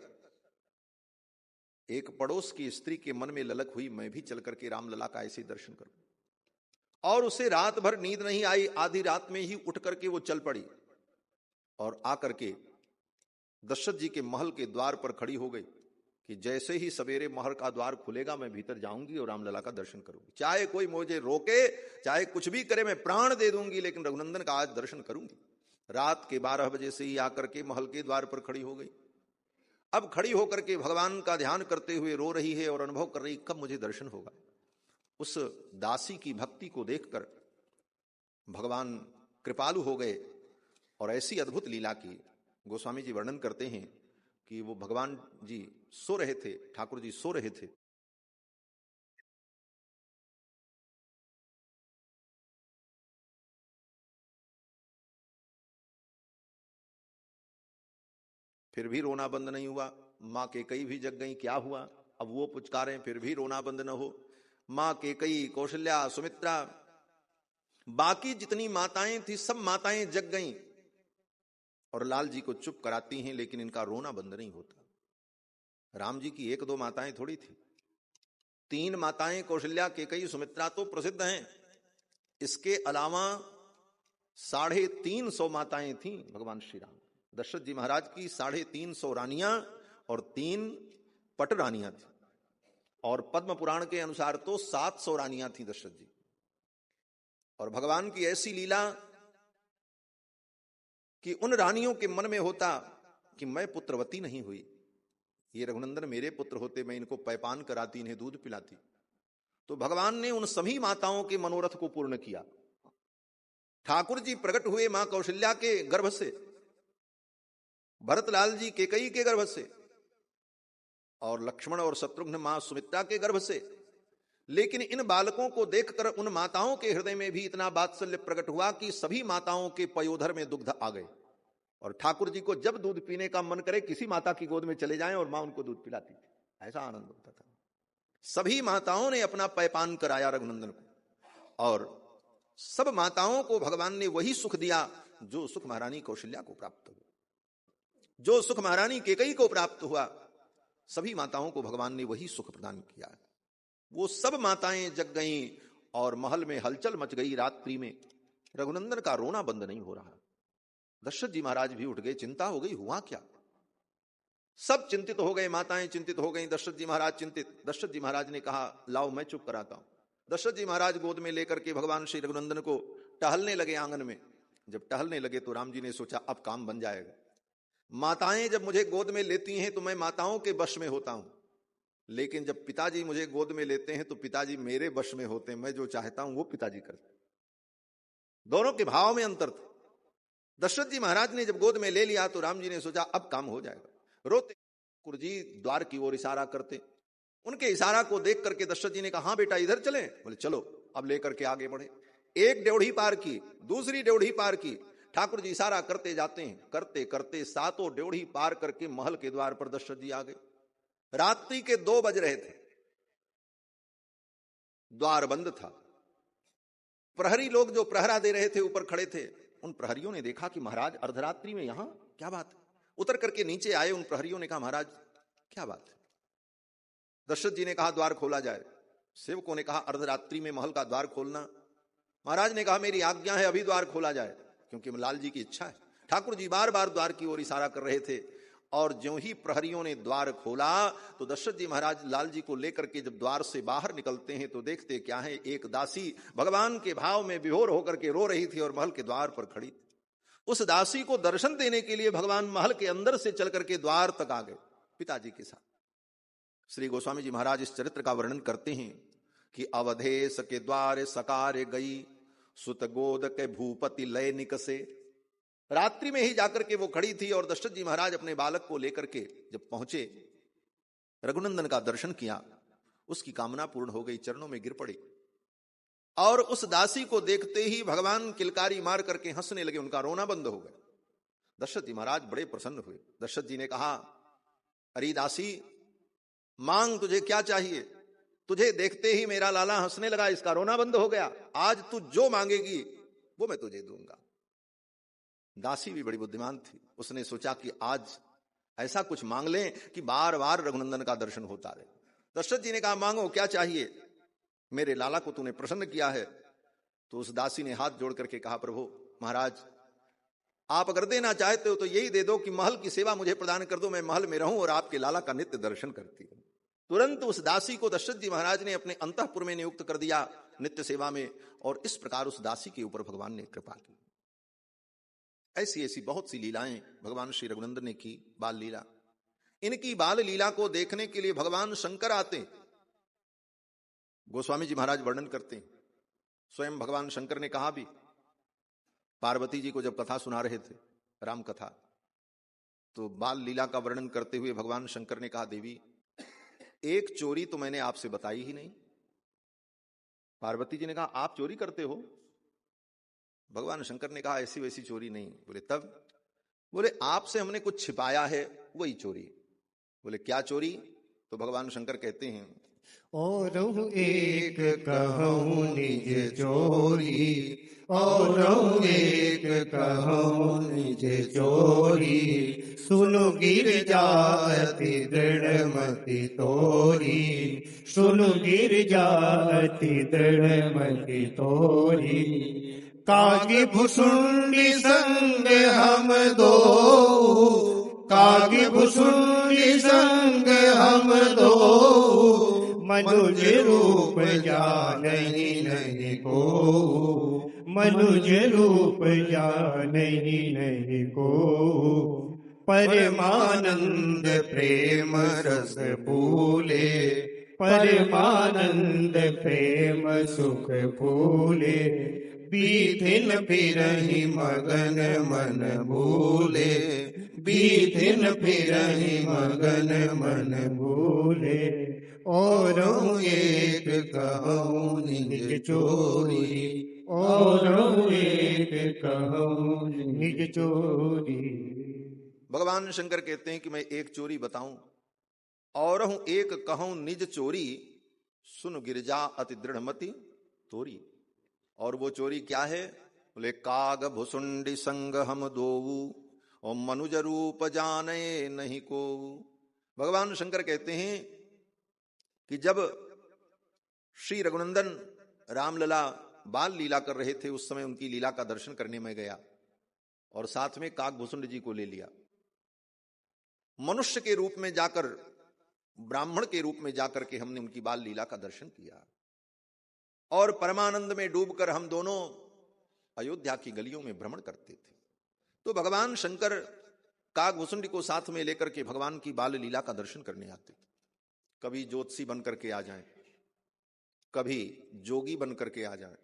एक पड़ोस की स्त्री के मन में ललक हुई, मैं भी चल करके रामलला का ऐसे दर्शन करूं। और उसे रात भर नींद नहीं आई, आधी रात में ही उठ करके वो चल पड़ी और आकर के दशरथ जी के महल के द्वार पर खड़ी हो गई कि जैसे ही सवेरे महल का द्वार खुलेगा मैं भीतर जाऊंगी और रामलला का दर्शन करूंगी, चाहे कोई मुझे रोके, चाहे कुछ भी करे, मैं प्राण दे दूंगी, लेकिन रघुनंदन का आज दर्शन करूंगी। रात के 12 बजे से ही आकर के महल के द्वार पर खड़ी हो गई। अब खड़ी होकर के भगवान का ध्यान करते हुए रो रही है और अनुभव कर रही, कब मुझे दर्शन होगा। उस दासी की भक्ति को देखकर भगवान कृपालु हो गए और ऐसी अद्भुत लीला की। गोस्वामी जी वर्णन करते हैं कि वो भगवान जी सो रहे थे, ठाकुर जी सो रहे थे, फिर भी रोना बंद नहीं हुआ। मां कैकेयी भी जग गई, क्या हुआ, अब वो पुचकारें फिर भी रोना बंद न हो। मां कैकेयी, कौशल्या, सुमित्रा, बाकी जितनी माताएं थी सब माताएं जग गईं और लाल जी को चुप कराती हैं, लेकिन इनका रोना बंद नहीं होता। राम जी की 1-2 माताएं थोड़ी थी, 3 माताएं कौशल्या, कैकेयी, सुमित्रा तो प्रसिद्ध हैं। इसके अलावा 350 माताएं थीं भगवान श्री राम। दशरथ जी महाराज की 350 रानियां और 3 पट रानियां थी, और पद्म पुराण के अनुसार तो 700 रानियां थी दशरथ जी। और भगवान की ऐसी लीला कि उन रानियों के मन में होता कि मैं पुत्रवती नहीं हुई, ये रघुनंदन मेरे पुत्र होते, मैं इनको पैपान कराती, इन्हें दूध पिलाती। तो भगवान ने उन सभी माताओं के मनोरथ को पूर्ण किया। ठाकुर जी प्रकट हुए मां कौशल्या के गर्भ से, भरतलाल जी केकई के गर्भ से, और लक्ष्मण और शत्रुघ्न मां सुमित्रा के गर्भ से। लेकिन इन बालकों को देखकर उन माताओं के हृदय में भी इतना वात्सल्य प्रकट हुआ कि सभी माताओं के पयोधर में दुग्ध आ गए। और ठाकुर जी को जब दूध पीने का मन करे किसी माता की गोद में चले जाएं और मां उनको दूध पिलाती थी, ऐसा आनंद होता था। सभी माताओं ने अपना पैपान कराया रघुनंदन को, और सब माताओं को भगवान ने वही सुख दिया जो सुख महारानी कौशल्या को प्राप्त हुआ, जो सुख महारानी केकई को प्राप्त हुआ। सभी माताओं को भगवान ने वही सुख प्रदान किया। वो सब माताएं जग गईं और महल में हलचल मच गई। रात्रि में रघुनंदन का रोना बंद नहीं हो रहा। दशरथ जी महाराज भी उठ गए, चिंता हो गई, हुआ क्या? सब चिंतित हो गए, माताएं चिंतित हो गई, दशरथ जी महाराज चिंतित। दशरथ जी महाराज ने कहा, लाओ मैं चुप कराता हूं। दशरथ जी महाराज गोद में लेकर के भगवान श्री रघुनंदन को टहलने लगे आंगन में। जब टहलने लगे तो राम जी ने सोचा अब काम बन जाएगा। माताएं जब मुझे गोद में लेती हैं तो मैं माताओं के वश में होता हूं, लेकिन जब पिताजी मुझे गोद में लेते हैं तो पिताजी मेरे वश में होते हैं। मैं जो चाहता हूं वो पिताजी करते। दोनों के भाव में अंतर था। दशरथ जी महाराज ने जब गोद में ले लिया तो राम जी ने सोचा अब काम हो जाएगा। रोते ठाकुर जी द्वार की ओर इशारा करते, उनके इशारा को देख करके दशरथ जी ने कहा, हाँ बेटा इधर चलें। बोले चलो। अब लेकर के आगे बढ़े। एक ड्योढ़ी पार की, दूसरी ड्योढ़ी पार की। ठाकुर जी इशारा करते जाते हैं, करते करते 7 ड्योढ़ी पार करके महल के द्वार पर दशरथ जी आ गए। रात्रि के 2 बज रहे थे, द्वार बंद था। प्रहरी लोग जो प्रहरा दे रहे थे ऊपर खड़े थे, उन प्रहरियों ने देखा कि महाराज अर्धरात्रि में यहां क्या बात है। उतर करके नीचे आए। उन प्रहरियों ने कहा, महाराज क्या बात है? दशरथ जी ने कहा द्वार खोला जाए। सेवकों ने कहा अर्धरात्रि में महल का द्वार खोलना? महाराज ने कहा मेरी आज्ञा है, अभी द्वार खोला जाए, क्योंकि लाल जी की इच्छा है। ठाकुर जी बार बार द्वार की ओर इशारा कर रहे थे, और ज्यों ही प्रहरियों ने द्वार खोला तो दशरथ जी महाराज लाल जी को लेकर के जब द्वार से बाहर निकलते हैं तो देखते क्या है, एक दासी भगवान के भाव में विभोर होकर के रो रही थी और महल के द्वार पर खड़ी थी। उस दासी को दर्शन देने के लिए भगवान महल के अंदर से चल करके द्वार तक आ गए पिताजी के साथ। श्री गोस्वामी जी महाराज इस चरित्र का वर्णन करते हैं कि अवधेश के द्वार सकार गई, सुत गोद के भूपति लय निकसे। रात्रि में ही जाकर के वो खड़ी थी, और दशरथ जी महाराज अपने बालक को लेकर के जब पहुंचे, रघुनंदन का दर्शन किया, उसकी कामना पूर्ण हो गई, चरणों में गिर पड़ी। और उस दासी को देखते ही भगवान किलकारी मार करके हंसने लगे, उनका रोना बंद हो गया। दशरथ जी महाराज बड़े प्रसन्न हुए। दशरथ जी ने कहा, अरे दासी मांग, तुझे क्या चाहिए? तुझे देखते ही मेरा लाला हंसने लगा, इसका रोना बंद हो गया। आज तू जो मांगेगी वो मैं तुझे दूंगा। दासी भी बड़ी बुद्धिमान थी, उसने सोचा कि आज ऐसा कुछ मांग लें कि बार बार रघुनंदन का दर्शन होता रहे। दशरथ जी ने कहा, मांगो क्या चाहिए? मेरे लाला को तूने प्रसन्न किया है। तो उस दासी ने हाथ जोड़ करके कहा, प्रभु महाराज आप अगर देना चाहते हो तो यही दे दो कि महल की सेवा मुझे प्रदान कर दो, मैं महल में रहूं और आपके लाला का नित्य दर्शन करती हूं। तुरंत उस दासी को दशरथ जी महाराज ने अपने अंतःपुर में नियुक्त कर दिया नित्य सेवा में, और इस प्रकार उस दासी के ऊपर भगवान ने कृपा की। ऐसी ऐसी बहुत सी लीलाएं भगवान श्री रघुनंदन ने की। बाल लीला, इनकी बाल लीला को देखने के लिए भगवान शंकर आते। गोस्वामी जी महाराज वर्णन करते हैं, स्वयं भगवान शंकर ने कहा भी, पार्वती जी को जब कथा सुना रहे थे, राम कथा, तो बाल लीला का वर्णन करते हुए भगवान शंकर ने कहा, देवी एक चोरी तो मैंने आपसे बताई ही नहीं। पार्वती जी ने कहा, आप चोरी करते हो? भगवान शंकर ने कहा, ऐसी वैसी चोरी नहीं। बोले तब? बोले आपसे हमने कुछ छिपाया है, वही चोरी। बोले क्या चोरी? तो भगवान शंकर कहते हैं और एक कहूँ निज चोरी, और एक कहूँ निज चोरी, सुनु गिरजा अति दृढ़ मति तोरी, सुनु गिरजा अति दृढ़ मति तोरी। कागी भुसुंडी संग हम दो, कागी भुसुंडी संग हम दो, मनुज रूप जानहि नहीं को, मनुज रूप जानहि नहीं को। परमानंद प्रेम रस फूले, परमानंद प्रेम सुख फूले, बीथिन फिरहि मगन मन भूले, बीथिन फिरहि मगन मन भूले। और एक कहूँ निज चोरी, और एक कहूँ निज चोरी। भगवान शंकर कहते हैं कि मैं एक चोरी बताऊं, और हूं एक कहूं निज चोरी, सुन गिरजा अति दृढ़ मति तोरी। और वो चोरी क्या है? बोले काग भुसुंडी संग हम दोऊ, और मनुज रूप जाने नहीं को। भगवान शंकर कहते हैं कि जब श्री रघुनंदन रामलला बाल लीला कर रहे थे, उस समय उनकी लीला का दर्शन करने में गया और साथ में काग भुसुंड जी को ले लिया। मनुष्य के रूप में जाकर, ब्राह्मण के रूप में जाकर के हमने उनकी बाल लीला का दर्शन किया, और परमानंद में डूबकर हम दोनों अयोध्या की गलियों में भ्रमण करते थे। तो भगवान शंकर काग भुसुंडी को साथ में लेकर के भगवान की बाल लीला का दर्शन करने आते थे। कभी ज्योतिषी बन करके आ जाएं, कभी जोगी बन करके आ जाएं।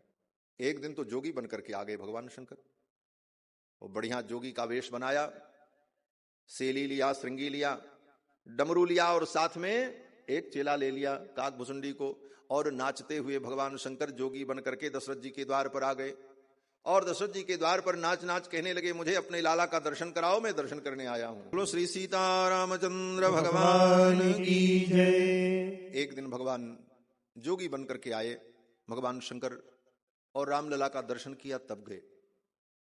एक दिन तो जोगी बन करके आ गए भगवान शंकर, वो बढ़िया जोगी का वेश बनाया, सेली लिया, श्रृंगी लिया, डमरू लिया, और साथ में एक चेला ले लिया काग भुसुंडी को, और नाचते हुए भगवान शंकर जोगी बन करके दशरथ जी के द्वार पर आ गए। और दशरथ जी के द्वार पर नाच नाच कहने लगे, मुझे अपने लाला का दर्शन कराओ, मैं दर्शन करने आया हूं। बोलो श्री सीतारामचंद्र भगवान की जय। एक दिन भगवान जोगी बन करके आए भगवान शंकर, और रामलला का दर्शन किया तब गए।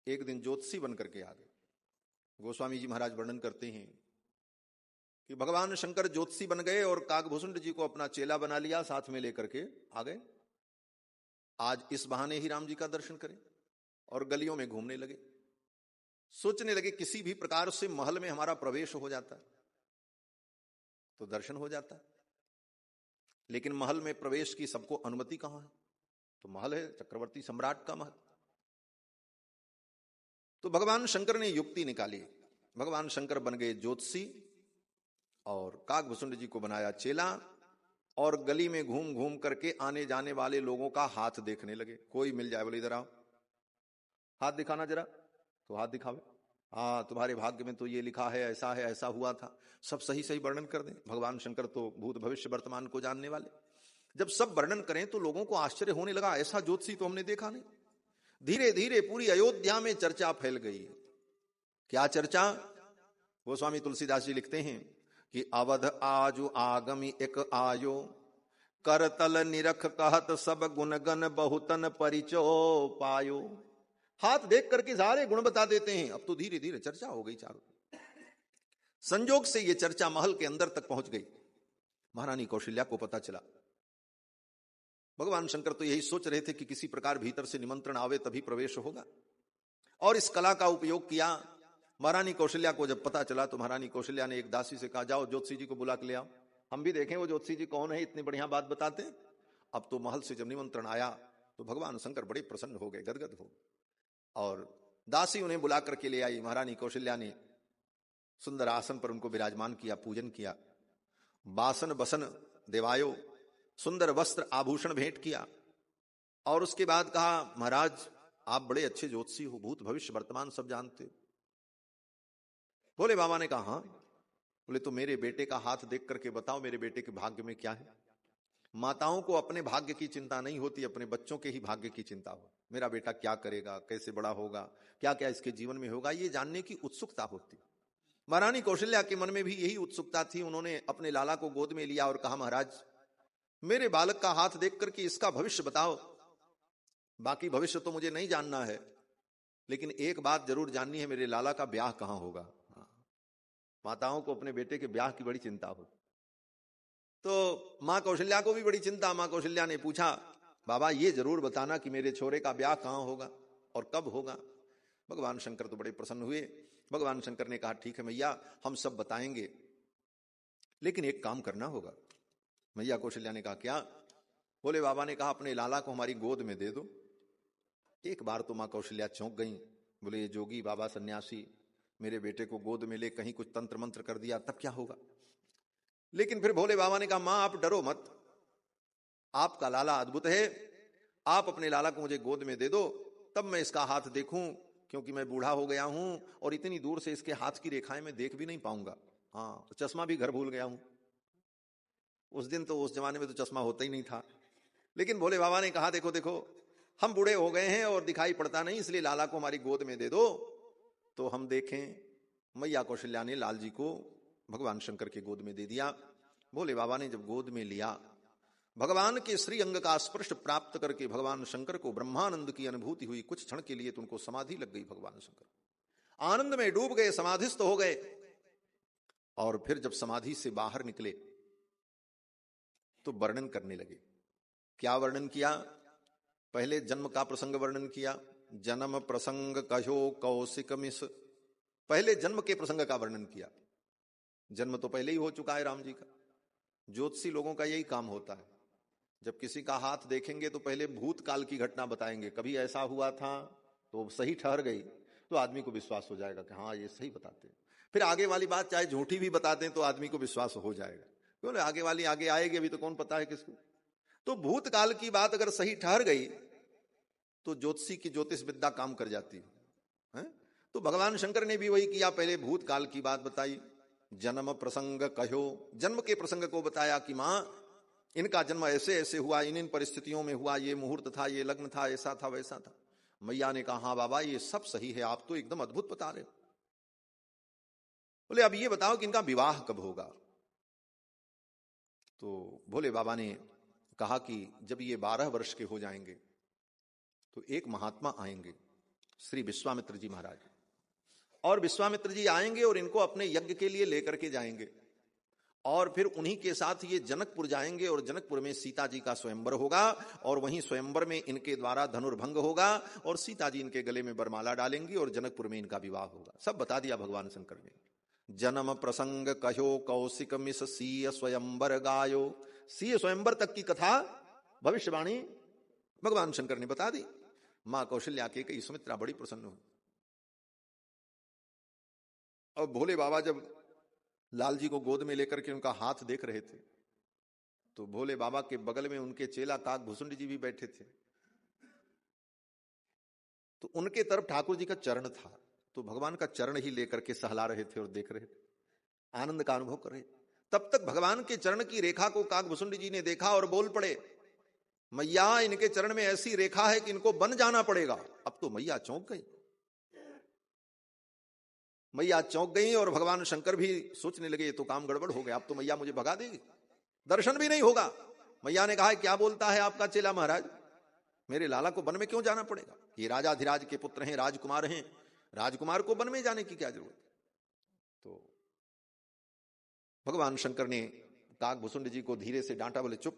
एक दिन ज्योतिषी बन करके आ गए। गोस्वामी जी महाराज वर्णन करते हैं कि भगवान शंकर ज्योतिषी बन गए और कागभूषुंड जी को अपना चेला बना लिया, साथ में लेकर के आ गए। आज इस बहाने ही राम जी का दर्शन करें, और गलियों में घूमने लगे। सोचने लगे किसी भी प्रकार से महल में हमारा प्रवेश हो जाता तो दर्शन हो जाता, लेकिन महल में प्रवेश की सबको अनुमति कहां है? तो महल है चक्रवर्ती सम्राट का महल। तो भगवान शंकर ने युक्ति निकाली। भगवान शंकर बन गए ज्योतिषी और कागभूषुंड जी को बनाया चेला, और गली में घूम घूम करके आने जाने वाले लोगों का हाथ देखने लगे। कोई मिल जाए, बोले इधर आओ, हाथ दिखाना जरा, तो हाथ दिखावे। हाँ, तुम्हारे भाग्य में तो ये लिखा है, ऐसा हुआ था, सब सही सही वर्णन कर दें। भगवान शंकर तो भूत भविष्य वर्तमान को जानने वाले। जब सब वर्णन करें तो लोगों को आश्चर्य होने लगा, ऐसा ज्योतिषी तो हमने देखा नहीं। धीरे धीरे पूरी अयोध्या में चर्चा फैल गई। क्या चर्चा? गोस्वामी तुलसीदास जी लिखते हैं कि अवध आजु आगमी एक आयो, करतल निरख कहत सब गुणगन बहुतन परिचो पायो। हाथ देख करके सारे गुण बता देते हैं। अब तो धीरे धीरे चर्चा हो गई चारों। संजोग से ये चर्चा महल के अंदर तक पहुंच गई। महारानी कौशल्या को पता चला। भगवान शंकर तो यही सोच रहे थे कि किसी प्रकार भीतर से निमंत्रण आवे तभी प्रवेश होगा, और इस कला का उपयोग किया। महारानी कौशल्या को जब पता चला तो महारानी कौशल्या ने एक दासी से कहा, जाओ ज्योतिषी जी को बुला के ले आओ, हम भी देखें वो ज्योतिषी जी कौन है, इतनी बढ़िया बात बताते हैं। अब तो महल से जब निमंत्रण आया तो भगवान शंकर बड़े प्रसन्न हो गए, गदगद हो, और दासी उन्हें बुला करके ले आई। महारानी कौशल्या ने सुंदर आसन पर उनको विराजमान किया, पूजन किया, बासन बसन देवायो, सुंदर वस्त्र आभूषण भेंट किया, और उसके बाद कहा, महाराज आप बड़े अच्छे ज्योतिषी हो, भूत भविष्य वर्तमान सब जानते हो। भोले बाबा ने कहा, हाँ। बोले तो मेरे बेटे का हाथ देख करके बताओ, मेरे बेटे के भाग्य में क्या है। माताओं को अपने भाग्य की चिंता नहीं होती, अपने बच्चों के ही भाग्य की चिंता हो। मेरा बेटा क्या करेगा, कैसे बड़ा होगा, क्या क्या इसके जीवन में होगा, ये जानने की उत्सुकता होती। महारानी कौशल्या के मन में भी यही उत्सुकता थी। उन्होंने अपने लाला को गोद में लिया और कहा, महाराज मेरे बालक का हाथ देखकर कि इसका भविष्य बताओ। बाकी भविष्य तो मुझे नहीं जानना है, लेकिन एक बात जरूर जाननी है, मेरे लाला का ब्याह कहां होगा। माताओं को अपने बेटे के ब्याह की बड़ी चिंता हो। तो मां कौशल्या को भी बड़ी चिंता। मां कौशल्या ने पूछा, बाबा ये जरूर बताना कि मेरे छोरे का ब्याह कहां होगा और कब होगा। भगवान शंकर तो बड़े प्रसन्न हुए। भगवान शंकर ने कहा, ठीक है मैया, हम सब बताएंगे, लेकिन एक काम करना होगा। मैया कौशल्या ने कहा, क्या? बोले बाबा ने कहा, अपने लाला को हमारी गोद में दे दो। एक बार तो मां कौशल्या चौंक गई। बोले ये जोगी बाबा सन्यासी मेरे बेटे को गोद में ले कहीं कुछ तंत्र मंत्र कर दिया तब क्या होगा। लेकिन फिर भोले बाबा ने कहा, मां आप डरो मत, आपका लाला अद्भुत है, आप अपने लाला को मुझे गोद में दे दो, तब मैं इसका हाथ देखूं, क्योंकि मैं बूढ़ा हो गया हूं और इतनी दूर से इसके हाथ की रेखाएं मैं देख भी नहीं पाऊंगा। हाँ, चश्मा भी घर भूल गया हूं। उस दिन तो उस जमाने में तो चश्मा होता ही नहीं था। लेकिन भोले बाबा ने कहा, देखो देखो हम बूढ़े हो गए हैं और दिखाई पड़ता नहीं, इसलिए लाला को हमारी गोद में दे दो तो हम देखें। मैया कौशल्या ने लाल जी को भगवान शंकर के गोद में दे दिया। भोले बाबा ने जब गोद में लिया, भगवान के श्री अंग का स्पर्श प्राप्त करके भगवान शंकर को ब्रह्मानंद की अनुभूति हुई। कुछ क्षण के लिए तो उनको समाधि लग गई। भगवान शंकर आनंद में डूब गए, समाधिस्थ हो गए। और फिर जब समाधि से बाहर निकले तो वर्णन करने लगे। क्या वर्णन किया? पहले जन्म का प्रसंग वर्णन किया। जन्म प्रसंग कहो कौशिक मिस, पहले जन्म के प्रसंग का वर्णन किया। जन्म तो पहले ही हो चुका है राम जी का। ज्योतिषी लोगों का यही काम होता है, जब किसी का हाथ देखेंगे तो पहले भूतकाल की घटना बताएंगे। कभी ऐसा हुआ था तो सही ठहर गई तो आदमी को विश्वास हो जाएगा कि हाँ ये सही बताते हैं। फिर आगे वाली बात चाहे झूठी भी बताते हैं तो आदमी को विश्वास हो जाएगा, क्यों? आगे वाली आगे आएगी, अभी तो कौन पता है किसको। तो भूतकाल की बात अगर सही ठहर गई तो ज्योतिषी की ज्योतिष विद्या काम कर जाती है। तो भगवान शंकर ने भी वही किया, पहले भूतकाल की बात बताई। जन्म प्रसंग कहो, जन्म के प्रसंग को बताया कि मां इनका जन्म ऐसे ऐसे हुआ, इन इन परिस्थितियों में हुआ, ये मुहूर्त था, ये लग्न था, ऐसा था वैसा था। मैया ने कहा, हाँ बाबा ये सब सही है, आप तो एकदम अद्भुत बता रहे हो। बोले अब ये बताओ कि इनका विवाह कब होगा। तो भोले बाबा ने कहा कि जब ये 12 वर्ष के हो जाएंगे तो एक महात्मा आएंगे, श्री विश्वामित्र जी महाराज, और विश्वामित्र जी आएंगे और इनको अपने यज्ञ के लिए लेकर के जाएंगे। और फिर उन्हीं के साथ ये जनकपुर जाएंगे और जनकपुर में सीता जी का स्वयंवर होगा और वहीं स्वयंवर में इनके द्वारा धनुर्भंग होगा और सीता जी इनके गले में बरमाला डालेंगी और जनकपुर में इनका विवाह होगा। सब बता दिया भगवान शंकर ने। जन्म प्रसंग कहो कौशिक मिस सीय स्वयंवर गायो। सीय स्वयंवर तक की कथा भविष्यवाणी भगवान शंकर ने बता दी। मां कौशल्या के कई सुमित्रा बड़ी प्रसन्न हुई। और भोले बाबा जब लाल जी को गोद में लेकर के उनका हाथ देख रहे थे तो भोले बाबा के बगल में उनके चेला काकभूषुंड जी भी बैठे थे। तो उनके तरफ ठाकुर जी का चरण था, तो भगवान का चरण ही लेकर के सहला रहे थे और देख रहे थे, आनंद का अनुभव कर रहे। तब तक भगवान के चरण की रेखा को काकभूषुंड जी ने देखा और बोल पड़े, मैया इनके चरण में ऐसी रेखा है कि इनको बन जाना पड़ेगा। अब तो मैया चौंक गई। मैया चौंक गई और भगवान शंकर भी सोचने लगे ये तो काम गड़बड़ हो गया, अब तो मैया मुझे भगा देगी, दर्शन भी नहीं होगा। मैया ने कहा, क्या बोलता है आपका चेला महाराज, मेरे लाला को वन में क्यों जाना पड़ेगा? ये राजाधिराज के पुत्र हैं, राजकुमार हैं, राजकुमार को वन में जाने की क्या जरूरत? तो भगवान शंकर ने काकभूषुंड जी को धीरे से डांटा, बोले चुप,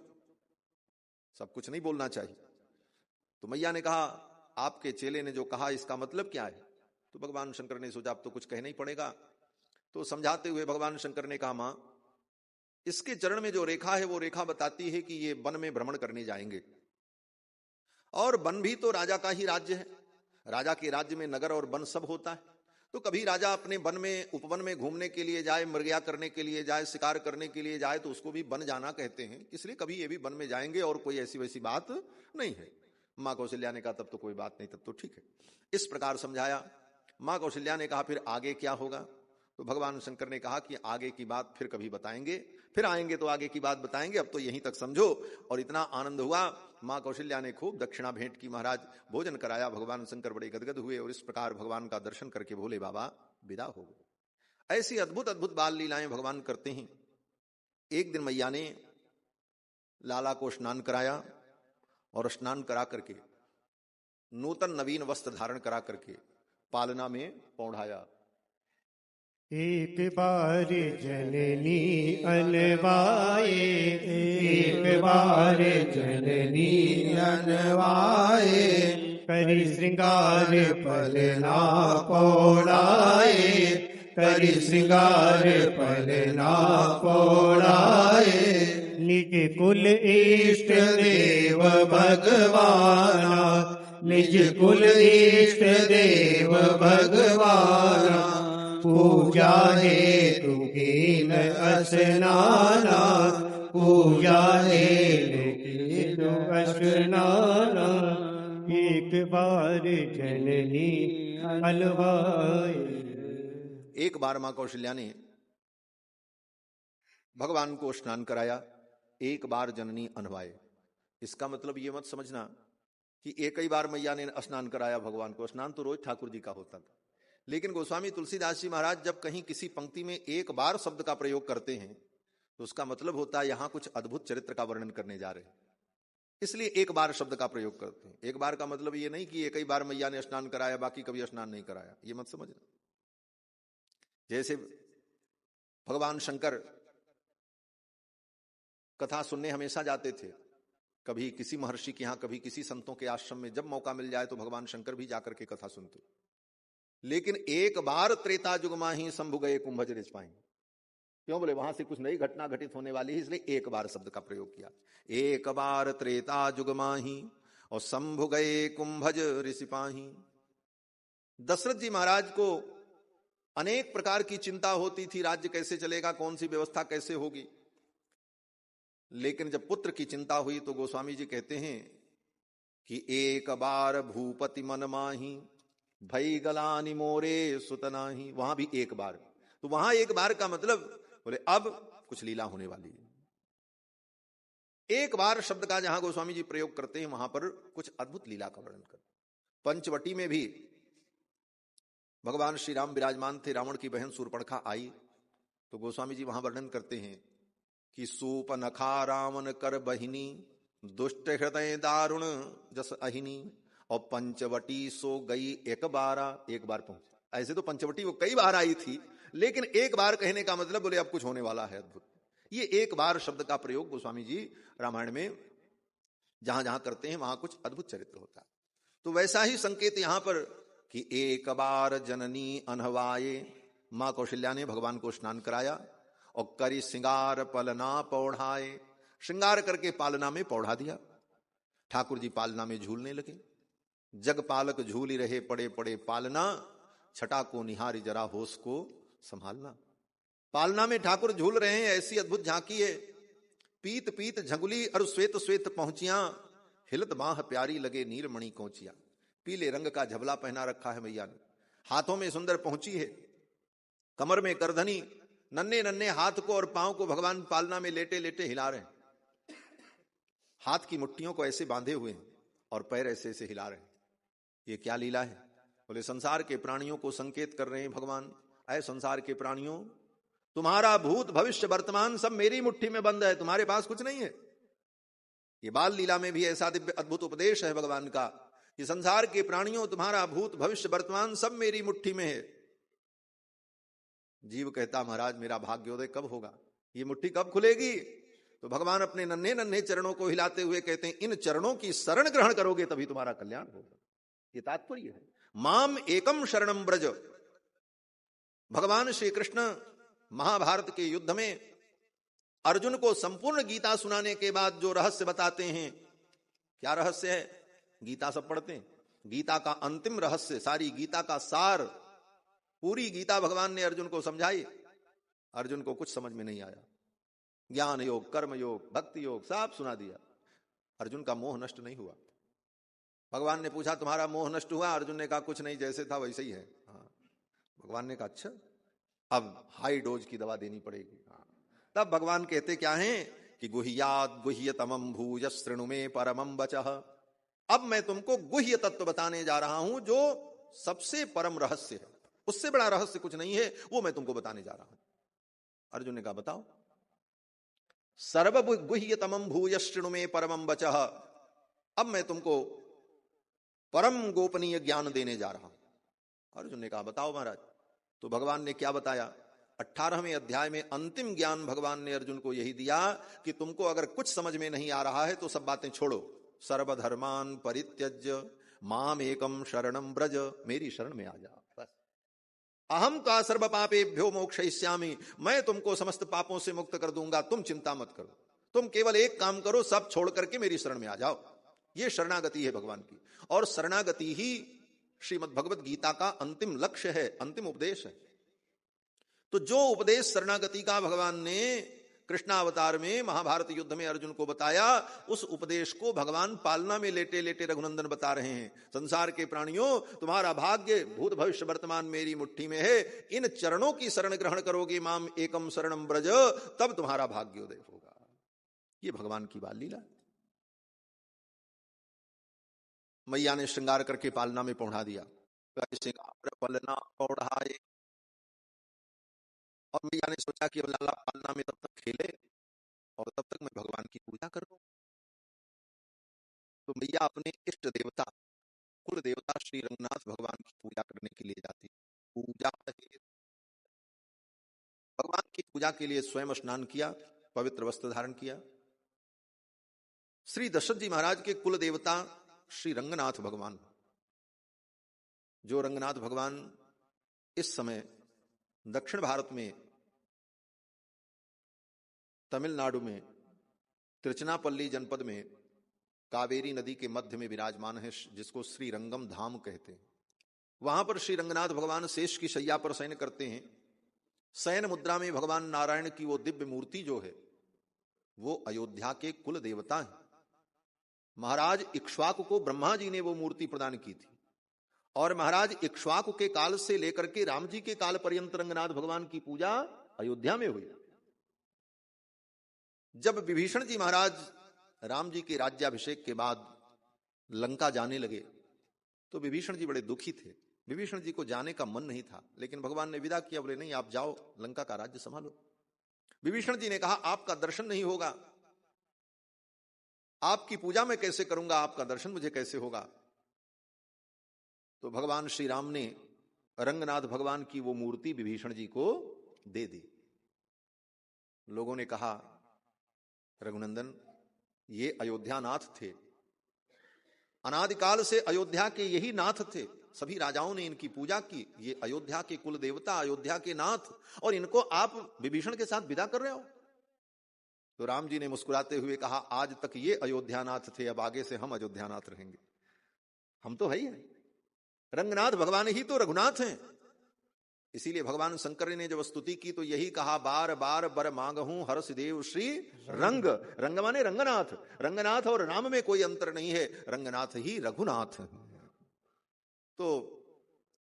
सब कुछ नहीं बोलना चाहिए। तो मैया ने कहा, आपके चेले ने जो कहा इसका मतलब क्या है? तो भगवान शंकर ने सोचा अब तो कुछ कहना ही पड़ेगा। तो समझाते हुए भगवान शंकर ने कहा, मां इसके चरण में जो रेखा है वो रेखा बताती है कि ये वन में भ्रमण करने जाएंगे, और वन भी तो राजा का ही राज्य है। राजा के राज्य में नगर और वन सब होता है। तो कभी राजा अपने वन में उपवन में घूमने के लिए जाए, मृगया करने के लिए जाए, शिकार करने के लिए जाए, तो उसको भी वन जाना कहते हैं, इसलिए कभी ये भी वन में जाएंगे और कोई ऐसी वैसी बात नहीं है। मां कौशल्या ने कहा तब तो कोई बात नहीं, तब तो ठीक है। इस प्रकार समझाया। मां कौशल्या ने कहा फिर आगे क्या होगा? तो भगवान शंकर ने कहा कि आगे की बात फिर कभी बताएंगे, फिर आएंगे तो आगे की बात बताएंगे, अब तो यहीं तक समझो। और इतना आनंद हुआ, मां कौशल्या ने खूब दक्षिणा भेंट की, महाराज भोजन कराया। भगवान शंकर बड़े गदगद हुए और इस प्रकार भगवान का दर्शन करके भोले बाबा विदा हो गए। ऐसी अद्भुत अद्भुत बाल लीलाएं भगवान करते हैं। एक दिन मैया ने लाला को स्नान कराया और स्नान करा करके नूतन नवीन वस्त्र धारण करा करके पालना में पौंढाया। एक बार जननी अनवाए, एक बार जननी अनवाए, करी श्रृंगार पलना पौड़ाए, करी श्रृंगार पलना पौड़ाए, निज कुल इष्ट देव भगवाना, निज कुल इष्ट देव भगवाना, पूजा हेतु कीन स्नाना, पूजा हेतु स्नाना, एक बार जननी अलवाए। एक बार मां कौशल्या ने भगवान को स्नान कराया, एक बार जननी अनवाए। इसका मतलब ये मत समझना कि एक ही बार मैया ने स्नान कराया भगवान को। स्नान तो रोज ठाकुर जी का होता था, लेकिन गोस्वामी तुलसीदास जी महाराज जब कहीं किसी पंक्ति में एक बार शब्द का प्रयोग करते हैं तो उसका मतलब होता है यहां कुछ अद्भुत चरित्र का वर्णन करने जा रहे हैं, इसलिए एक बार शब्द का प्रयोग करते हैं। एक बार का मतलब ये नहीं कि एक ही बार मैया ने स्नान कराया बाकी कभी स्नान नहीं कराया, ये मत समझना। जैसे भगवान शंकर कथा सुनने हमेशा जाते थे, कभी किसी महर्षि के यहां, कभी किसी संतों के आश्रम में, जब मौका मिल जाए तो भगवान शंकर भी जाकर के कथा सुनते। लेकिन एक बार त्रेता युग माही शंभु गए कुंभज रिच पाई, क्यों बोले वहां से कुछ नई घटना घटित होने वाली है, इसलिए एक बार शब्द का प्रयोग किया। एक बार त्रेता युग माही और शंभु गए कुंभज ऋषि पाही। दशरथ जी महाराज को अनेक प्रकार की चिंता होती थी, राज्य कैसे चलेगा, कौन सी व्यवस्था कैसे होगी। लेकिन जब पुत्र की चिंता हुई तो गोस्वामी जी कहते हैं कि एक बार भूपति मन माही भई गलानी मोरे सुतनाही। वहां भी एक बार, तो वहां एक बार का मतलब बोले अब कुछ लीला होने वाली है। एक बार शब्द का जहां गोस्वामी जी प्रयोग करते हैं वहां पर कुछ अद्भुत लीला का वर्णन कर। पंचवटी में भी भगवान श्री राम विराजमान थे, रावण की बहन शूर्पणखा आई तो गोस्वामी जी वहां वर्णन करते हैं कि सूपनखा रावण कर बहिनी दुष्ट हृदय दारुण जस अहिनी और पंचवटी सो गई एक बार पहुंची। ऐसे तो पंचवटी वो कई बार आई थी, लेकिन एक बार कहने का मतलब बोले अब कुछ होने वाला है अद्भुत। ये एक बार शब्द का प्रयोग गोस्वामी जी रामायण में जहां जहां करते हैं वहां कुछ अद्भुत चरित्र होता है। तो वैसा ही संकेत यहां पर कि एक बार जननी अनहवाए, मां कौशल्या ने भगवान को स्नान कराया और करी श्रृंगार पलना पौढ़ाए, श्रृंगार करके पालना में पौढ़ा दिया। ठाकुर जी पालना में झूलने लगे। जग पालक झूली रहे पड़े पड़े पालना, छटा को निहारी जरा होश को संभालना। पालना में ठाकुर झूल रहे हैं, ऐसी अद्भुत झांकी है। पीत पीत झंगुली और श्वेत श्वेत पहुंचिया, हिलत बाह प्यारी लगे नीलमणि कोचिया। पीले रंग का झबला पहना रखा है मैया ने, हाथों में सुंदर पहुंची है, कमर में करधनी, नन्हे नन्हे हाथ को और पांव को भगवान पालना में लेटे लेटे हिला रहे हैं। हाथ की मुट्ठियों को ऐसे बांधे हुए हैं और पैर ऐसे ऐसे हिला रहे हैं। ये क्या लीला है? बोले संसार के प्राणियों को संकेत कर रहे हैं भगवान, ऐ संसार के प्राणियों, तुम्हारा भूत भविष्य वर्तमान सब मेरी मुट्ठी में बंद है, तुम्हारे पास कुछ नहीं है। ये बाल लीला में भी ऐसा दिव्य अद्भुत उपदेश है भगवान का कि संसार के प्राणियों, तुम्हारा भूत भविष्य वर्तमान सब मेरी मुट्ठी में है। जीव कहता महाराज मेरा भाग्योदय कब होगा, ये मुट्ठी कब खुलेगी? तो भगवान अपने नन्हे नन्हे चरणों को हिलाते हुए कहते हैं इन चरणों की शरण ग्रहण करोगे तभी तुम्हारा कल्याण होगा। ये तात्पर्य है। माम एकम शरणम ब्रज। भगवान श्री कृष्ण महाभारत के युद्ध में अर्जुन को संपूर्ण गीता सुनाने के बाद जो रहस्य बताते हैं, क्या रहस्य है? गीता सब पढ़ते हैं, गीता का अंतिम रहस्य, सारी गीता का सार, पूरी गीता भगवान ने अर्जुन को समझाई। अर्जुन को कुछ समझ में नहीं आया। ज्ञान योग, कर्म योग, भक्ति योग सब सुना दिया। अर्जुन का मोह नष्ट नहीं हुआ। भगवान ने पूछा तुम्हारा मोह नष्ट हुआ? अर्जुन ने कहा कुछ नहीं, जैसे था वैसे ही है। हाँ। भगवान ने कहा अच्छा, अब हाई डोज की दवा देनी पड़ेगी। हाँ। तब भगवान कहते क्या हैं कि गुह्यात गुह्यतमं भूय शृणु मे परमं वचः। अब मैं तुमको गुह्य तत्व बताने जा रहा हूं जो सबसे परम रहस्य है, उससे बड़ा रहस्य कुछ नहीं है, वो मैं तुमको बताने जा रहा हूं। अर्जुन ने कहा बताओ। सर्वगुह्यतमं भूय शृणु मे परमं वचः। अब मैं तुमको परम गोपनीय ज्ञान देने जा रहा हूं। अर्जुन ने कहा बताओ महाराज। तो भगवान ने क्या बताया? 18वें अध्याय में अंतिम ज्ञान भगवान ने अर्जुन को यही दिया कि तुमको अगर कुछ समझ में नहीं आ रहा है तो सब बातें छोड़ो। सर्वधर्मान परित्यज्य माम एकम शरणम ब्रज, मेरी शरण में आ जाओ बस। अहम का सर्व पापेभ्यो मोक्षयिष्यामि, मैं तुमको समस्त पापों से मुक्त कर दूंगा, तुम चिंता मत करो। तुम केवल एक काम करो, सब छोड़ करके मेरी शरण में आ जाओ। ये शरणागति है भगवान की, और शरणागति ही श्रीमद् भगवत गीता का अंतिम लक्ष्य है, अंतिम उपदेश है। तो जो उपदेश शरणागति का भगवान ने कृष्णावतार में महाभारत युद्ध में अर्जुन को बताया, उस उपदेश को भगवान पालना में लेटे लेटे रघुनंदन बता रहे हैं। संसार के प्राणियों, तुम्हारा भाग्य भूत भविष्य वर्तमान मेरी मुट्ठी में है। इन चरणों की शरण ग्रहण करोगे, माम एकम शरणम ब्रज, तब तुम्हारा भाग्योदय होगा। ये भगवान की बाल लीला। मैया ने श्रृंगार करके पालना में पहुंचा दिया। पलना पौढ़ाए, और मैया ने सोचा कि लाला पालना में तब तक खेले और तब तक मैं भगवान की पूजा कर लूं। तो मैया अपने इष्ट देवता, कुल देवता श्री रंगनाथ भगवान की पूजा करने के लिए जाती। पूजा, भगवान की पूजा के लिए स्वयं स्नान किया, पवित्र वस्त्र धारण किया। श्री दशरथ जी महाराज के कुल देवता श्री रंगनाथ भगवान, जो रंगनाथ भगवान इस समय दक्षिण भारत में तमिलनाडु में तिरुचिनापल्ली जनपद में कावेरी नदी के मध्य में विराजमान है, जिसको श्री रंगम धाम कहते हैं। वहां पर श्री रंगनाथ भगवान शेष की शैया पर शयन करते हैं। शयन मुद्रा में भगवान नारायण की वो दिव्य मूर्ति जो है, वो अयोध्या के कुल देवता है। महाराज इक्ष्वाकु को ब्रह्मा जी ने वो मूर्ति प्रदान की थी, और महाराज इक्ष्वाकु के काल से लेकर के राम जी के काल पर्यंत रंगनाथ भगवान की पूजा अयोध्या में हुई। जब विभीषण जी महाराज राम जी के राज्याभिषेक के बाद लंका जाने लगे, तो विभीषण जी बड़े दुखी थे। विभीषण जी को जाने का मन नहीं था, लेकिन भगवान ने विदा किया, बोले नहीं आप जाओ, लंका का राज्य संभालो। विभीषण जी ने कहा आपका दर्शन नहीं होगा, आपकी पूजा मैं कैसे करूंगा, आपका दर्शन मुझे कैसे होगा। तो भगवान श्री राम ने रंगनाथ भगवान की वो मूर्ति विभीषण जी को दे दी। लोगों ने कहा रघुनंदन, ये अयोध्या नाथ थे, अनादिकाल से अयोध्या के यही नाथ थे, सभी राजाओं ने इनकी पूजा की। ये अयोध्या के कुल देवता, अयोध्या के नाथ, और इनको आप विभीषण के साथ विदा कर रहे हो। तो राम जी ने मुस्कुराते हुए कहा आज तक ये अयोध्या नाथ थे, अब आगे से हम अयोध्या नाथ रहेंगे। हम तो है ही है, रंगनाथ भगवान ही तो रघुनाथ हैं। इसीलिए भगवान शंकर ने जब स्तुति की तो यही कहा बार बार बर मांगहूं हर्ष देव श्री रंग। रंग माने रंगनाथ, रंगनाथ और राम में कोई अंतर नहीं है, रंगनाथ ही रघुनाथ। तो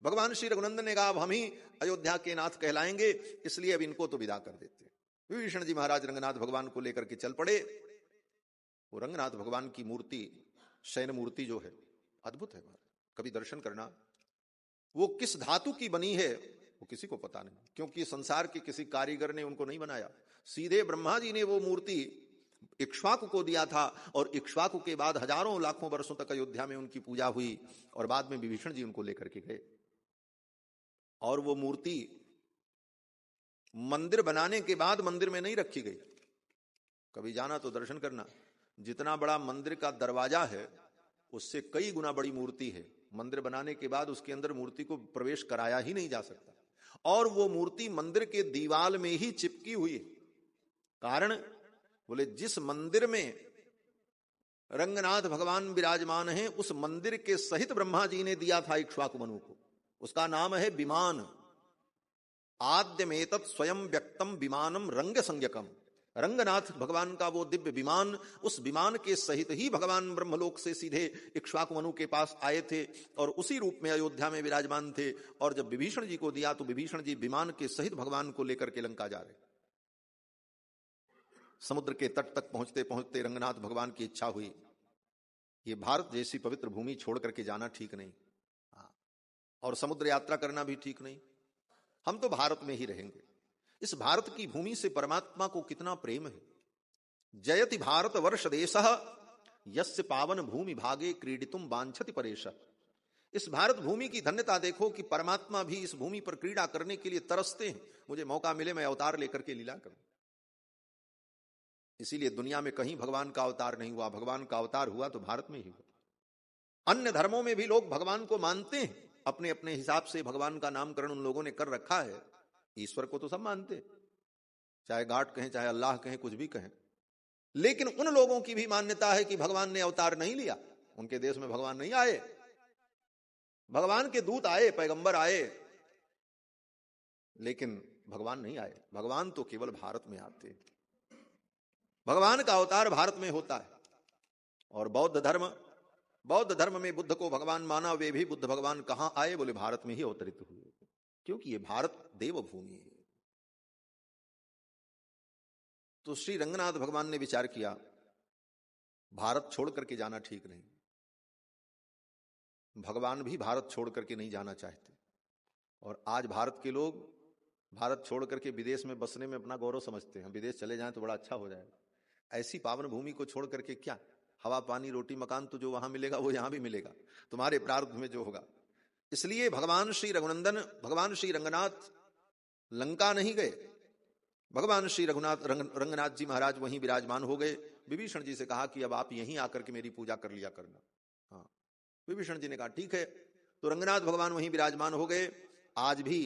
भगवान श्री रघुनंदन ने कहा अब हम ही अयोध्या के नाथ कहलाएंगे, इसलिए अब इनको तो विदा कर देते। विभीषण जी महाराज रंगनाथ भगवान को लेकर के चल पड़े। वो रंगनाथ भगवान की मूर्ति, शयन मूर्ति जो है, अद्भुत है। कभी दर्शन करना। वो किस धातु की बनी है वो किसी को पता नहीं, क्योंकि संसार के किसी कारीगर ने उनको नहीं बनाया। सीधे ब्रह्मा जी ने वो मूर्ति इक्ष्वाकु को दिया था, और इक्ष्वाकु के बाद हजारों लाखों वर्षों तक अयोध्या में उनकी पूजा हुई, और बाद में विभीषण जी उनको लेकर के गए। और वो मूर्ति मंदिर बनाने के बाद मंदिर में नहीं रखी गई। कभी जाना तो दर्शन करना। जितना बड़ा मंदिर का दरवाजा है उससे कई गुना बड़ी मूर्ति है। मंदिर बनाने के बाद उसके अंदर मूर्ति को प्रवेश कराया ही नहीं जा सकता, और वो मूर्ति मंदिर के दीवाल में ही चिपकी हुई है। कारण बोले जिस मंदिर में रंगनाथ भगवान विराजमान हैं उस मंदिर के सहित ब्रह्मा जी ने दिया था इक्ष्वाकु मनु को। उसका नाम है विमान। आद्यमेतत् स्वयं व्यक्तम विमानम रंग संज्ञकम। रंगनाथ भगवान का वो दिव्य विमान, उस विमान के सहित ही भगवान ब्रह्मलोक से सीधे इक्ष्वाकु मनु के पास आए थे, और उसी रूप में अयोध्या में विराजमान थे। और जब विभीषण जी को दिया तो विभीषण जी विमान के सहित भगवान को लेकर के लंका जा रहे। समुद्र के तट तक पहुंचते पहुंचते रंगनाथ भगवान की इच्छा हुई, ये भारत जैसी पवित्र भूमि छोड़ करके जाना ठीक नहीं, और समुद्र यात्रा करना भी ठीक नहीं, हम तो भारत में ही रहेंगे। इस भारत की भूमि से परमात्मा को कितना प्रेम है, जयति भारत वर्ष देशः यस्य पावन भूमि भागे क्रीडितुम वांछति परेश। इस भारत भूमि की धन्यता देखो कि परमात्मा भी इस भूमि पर क्रीड़ा करने के लिए तरसते हैं। मुझे मौका मिले मैं अवतार लेकर के लीला करूं। इसीलिए दुनिया में कहीं भगवान का अवतार नहीं हुआ, भगवान का अवतार हुआ तो भारत में ही हुआ। अन्य धर्मों में भी लोग भगवान को मानते हैं, अपने अपने हिसाब से भगवान का नामकरण उन लोगों ने कर रखा है। ईश्वर को तो सब मानते हैं, चाहे गाड कहें चाहे अल्लाह कहें कुछ भी कहें, लेकिन उन लोगों की भी मान्यता है कि भगवान ने अवतार नहीं लिया, उनके देश में भगवान नहीं आए। भगवान के दूत आए, पैगंबर आए, लेकिन भगवान नहीं आए। भगवान तो केवल भारत में आते, भगवान का अवतार भारत में होता है। और बौद्ध धर्म में बुद्ध को भगवान माना, वे भी बुद्ध भगवान कहां आए, बोले भारत में ही अवतरित हुए, क्योंकि ये भारत देवभूमि है। तो श्री रंगनाथ भगवान ने विचार किया भारत छोड़ करके जाना ठीक नहीं। भगवान भी भारत छोड़ करके नहीं जाना चाहते, और आज भारत के लोग भारत छोड़ करके विदेश में बसने में अपना गौरव समझते हैं, विदेश चले जाएं तो बड़ा अच्छा हो जाएगा। ऐसी पावन भूमि को छोड़ करके क्या, हवा पानी रोटी मकान तो जो वहां मिलेगा वो यहां भी मिलेगा, तुम्हारे प्रारब्ध में जो होगा। इसलिए भगवान श्री रंगनाथ लंका नहीं गए, भगवान श्री रंगनाथ जी महाराज वहीं विराजमान हो गए। विभीषण जी से कहा कि अब आप यहीं आकर के मेरी पूजा कर लिया करना। हाँ, विभीषण जी ने कहा ठीक है। तो रंगनाथ भगवान वहीं विराजमान हो गए। आज भी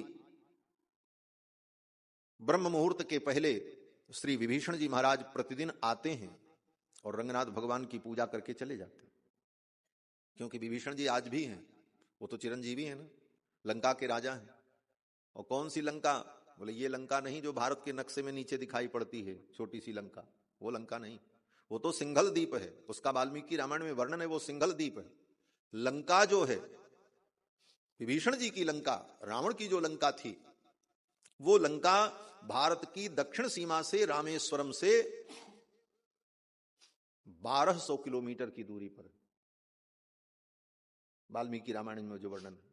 ब्रह्म मुहूर्त के पहले श्री विभीषण जी महाराज प्रतिदिन आते हैं और रंगनाथ भगवान की पूजा करके चले जाते हैं, क्योंकि विभीषण जी आज भी हैं, वो तो चिरंजीवी हैं ना, लंका के राजा हैं। और कौन सी लंका, बोले ये लंका नहीं जो भारत के नक्शे में नीचे दिखाई पड़ती है, छोटी सी लंका, वो लंका नहीं, वो तो सिंघल द्वीप है, उसका वाल्मीकि रामायण में वर्णन है, वो सिंघल द्वीप है। लंका जो है विभीषण जी की लंका, रावण की जो लंका थी, वो लंका भारत की दक्षिण सीमा से रामेश्वरम से 1200 किलोमीटर की दूरी पर, वाल्मीकि रामायण में जो वर्णन है।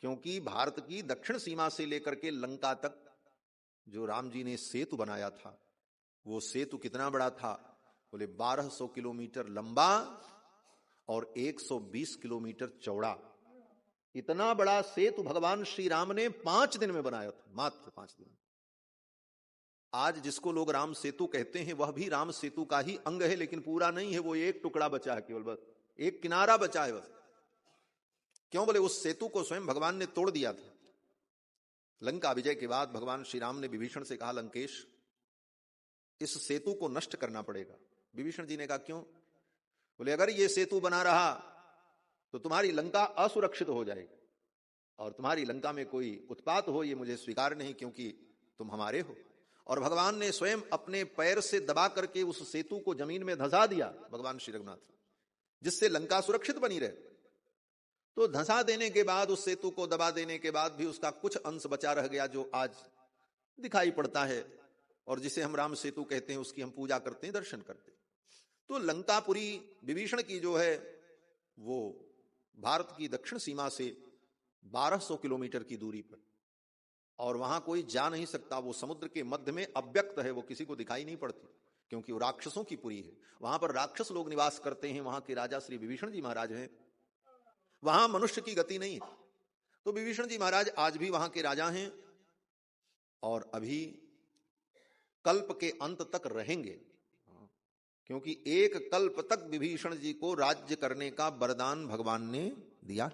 क्योंकि भारत की दक्षिण सीमा से लेकर के लंका तक जो राम जी ने सेतु बनाया था, वो सेतु कितना बड़ा था, बोले 1200 किलोमीटर लंबा और 120 किलोमीटर चौड़ा। इतना बड़ा सेतु भगवान श्री राम ने 5 दिन में बनाया था, मात्र 5 दिन। आज जिसको लोग राम सेतु कहते हैं वह भी राम सेतु का ही अंग है, लेकिन पूरा नहीं है, वो एक टुकड़ा बचा है, केवल बस एक किनारा बचा है बस। क्यों, बोले उस सेतु को स्वयं भगवान ने तोड़ दिया था। लंका विजय के बाद भगवान श्री राम ने विभीषण से कहा लंकेश इस सेतु को नष्ट करना पड़ेगा। विभीषण जी ने कहा क्यों, बोले अगर ये सेतु बना रहा तो तुम्हारी लंका असुरक्षित हो जाएगी, और तुम्हारी लंका में कोई उत्पात हो ये मुझे स्वीकार नहीं, क्योंकि तुम हमारे हो। और भगवान ने स्वयं अपने पैर से दबा करके उस सेतु को जमीन में धंसा दिया, भगवान श्री रघुनाथ, जिससे लंका सुरक्षित बनी रहे। तो धंसा देने के बाद, उस सेतु को दबा देने के बाद भी उसका कुछ अंश बचा रह गया, जो आज दिखाई पड़ता है, और जिसे हम राम सेतु कहते हैं, उसकी हम पूजा करते हैं, दर्शन करते हैं। तो लंकापुरी विभीषण की जो है वो भारत की दक्षिण सीमा से 1200 किलोमीटर की दूरी पर, और वहां कोई जा नहीं सकता, वो समुद्र के मध्य में अव्यक्त है, वो किसी को दिखाई नहीं पड़ती, क्योंकि वो राक्षसों की पुरी है। वहां पर राक्षस लोग निवास करते हैं, वहां के राजा श्री विभीषण जी महाराज हैं, वहां मनुष्य की गति नहीं है। तो विभीषण जी महाराज आज भी वहां के राजा हैं, और अभी कल्प के अंत तक रहेंगे, क्योंकि एक कल्प तक विभीषण जी को राज्य करने का वरदान भगवान ने दिया।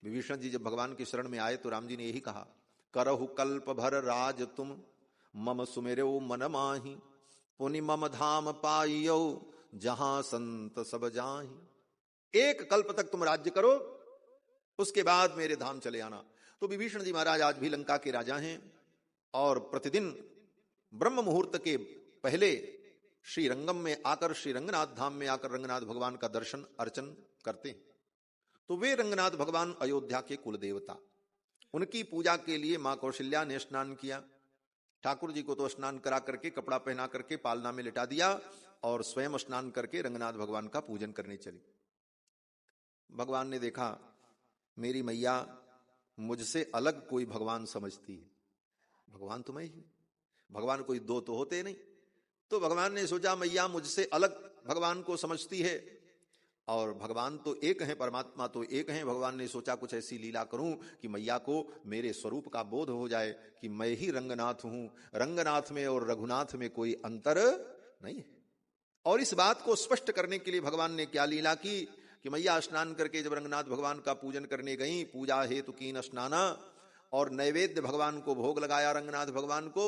विभीषण जी जब भगवान की शरण में आए तो राम जी ने यही कहा, करहु कल्प भर राज तुम मम सुमेरौ मन माही, पुनि मम धाम पाइयो जहां संत सब जाहि। एक कल्प तक तुम राज्य करो, उसके बाद मेरे धाम चले आना। तो विभीषण जी महाराज आज भी लंका के राजा हैं, और प्रतिदिन ब्रह्म मुहूर्त के पहले श्री रंगम में आकर, श्री रंगनाथ धाम में आकर रंगनाथ भगवान का दर्शन अर्चन करते हैं। तो वे रंगनाथ भगवान अयोध्या के कुल देवता, उनकी पूजा के लिए मां कौशल्या ने स्नान किया। ठाकुर जी को तो स्नान करा करके, कपड़ा पहना करके पालना में लिटा दिया, और स्वयं स्नान करके रंगनाथ भगवान का पूजन करने चली। भगवान ने देखा मेरी मैया मुझसे अलग कोई भगवान समझती है, भगवान तो मैं ही, भगवान कोई दो तो होते नहीं, तो भगवान ने सोचा मैया मुझसे अलग भगवान को समझती है, और भगवान तो एक है, परमात्मा तो एक है। भगवान ने सोचा कुछ ऐसी लीला करूं कि मैया को मेरे स्वरूप का बोध हो जाए कि मैं ही रंगनाथ हूं, रंगनाथ में और रघुनाथ में कोई अंतर नहीं है। और इस बात को स्पष्ट करने के लिए भगवान ने क्या लीला की कि मैया स्नान करके जब रंगनाथ भगवान का पूजन करने गई, पूजा हेतु कीन स्नाना, और नैवेद्य भगवान को भोग लगाया, रंगनाथ भगवान को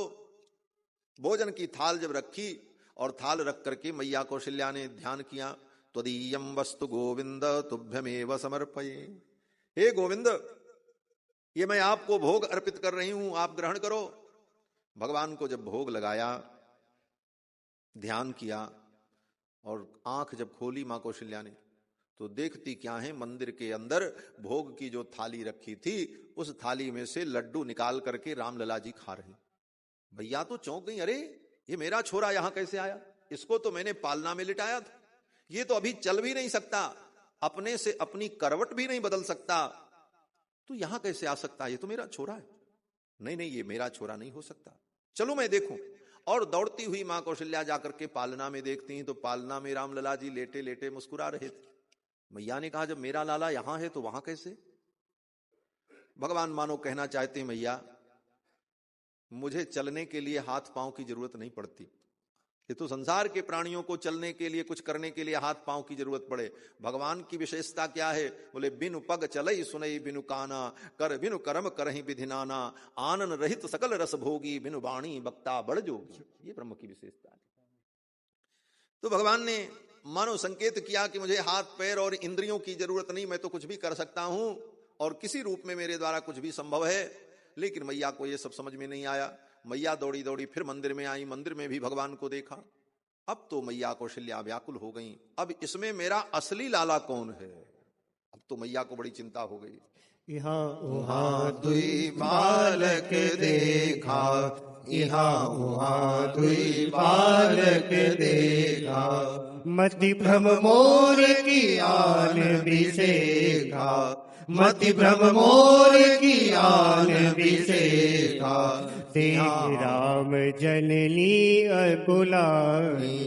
भोजन की थाल जब रखी और थाल रख करके मैया कौशल्या ने ध्यान किया, त्वदीयं वस्तु गोविंद तुभ्यमेव समर्पये। हे गोविंद, ये मैं आपको भोग अर्पित कर रही हूं, आप ग्रहण करो। भगवान को जब भोग लगाया, ध्यान किया और आंख जब खोली मां कौशल्या ने, तो देखती क्या है, मंदिर के अंदर भोग की जो थाली रखी थी उस थाली में से लड्डू निकाल करके रामलला जी खा रहे। भैया तो चौंक गई, अरे ये मेरा छोरा यहां कैसे आया? इसको तो मैंने पालना में लिटाया था, ये तो अभी चल भी नहीं सकता, अपने से अपनी करवट भी नहीं बदल सकता, तो यहां कैसे आ सकता? ये तो मेरा छोरा है। नहीं नहीं, ये मेरा छोरा नहीं हो सकता, चलो मैं देखूं। और दौड़ती हुई मां कौशल्या जाकर के पालना में देखती तो पालना में रामलला जी लेटे लेटे मुस्कुरा रहे थे। मैया ने कहा जब मेरा लाला यहां है तो वहां कैसे? भगवान मानो कहना चाहते हैं, मैया मुझे चलने के लिए हाथ पांव की जरूरत नहीं पड़ती, ये तो संसार के प्राणियों को चलने के लिए, कुछ करने के लिए हाथ पांव की जरूरत पड़े। भगवान की विशेषता क्या है? बोले बिनु पग चलई सुनई बिनु काना, कर बिनु कर्म करहि विधि नाना, आनन रहित सकल रस भोगी, बिनु वाणी बक्ता बड़ जोगी। ये ब्रह्म की विशेषता है। तो भगवान ने मानो संकेत किया कि मुझे हाथ पैर और इंद्रियों की जरूरत नहीं, मैं तो कुछ भी कर सकता हूं और किसी रूप में मेरे द्वारा कुछ भी संभव है। लेकिन मैया को यह सब समझ में नहीं आया। मैया दौड़ी दौड़ी फिर मंदिर में आई, मंदिर में भी भगवान को देखा। अब तो मैया कौशल्या व्याकुल हो गई, अब इसमें मेरा असली लाला कौन है? अब तो मैया को बड़ी चिंता हो गई। यहाँ उहाँ दुई बालक देखा, यहाँ उहाँ दुई बालक देखा, मति भ्रम मोर की आन बिसेखा, मति भ्रम मोर की आन बिसेखा, देख राम जननी अकुलानी,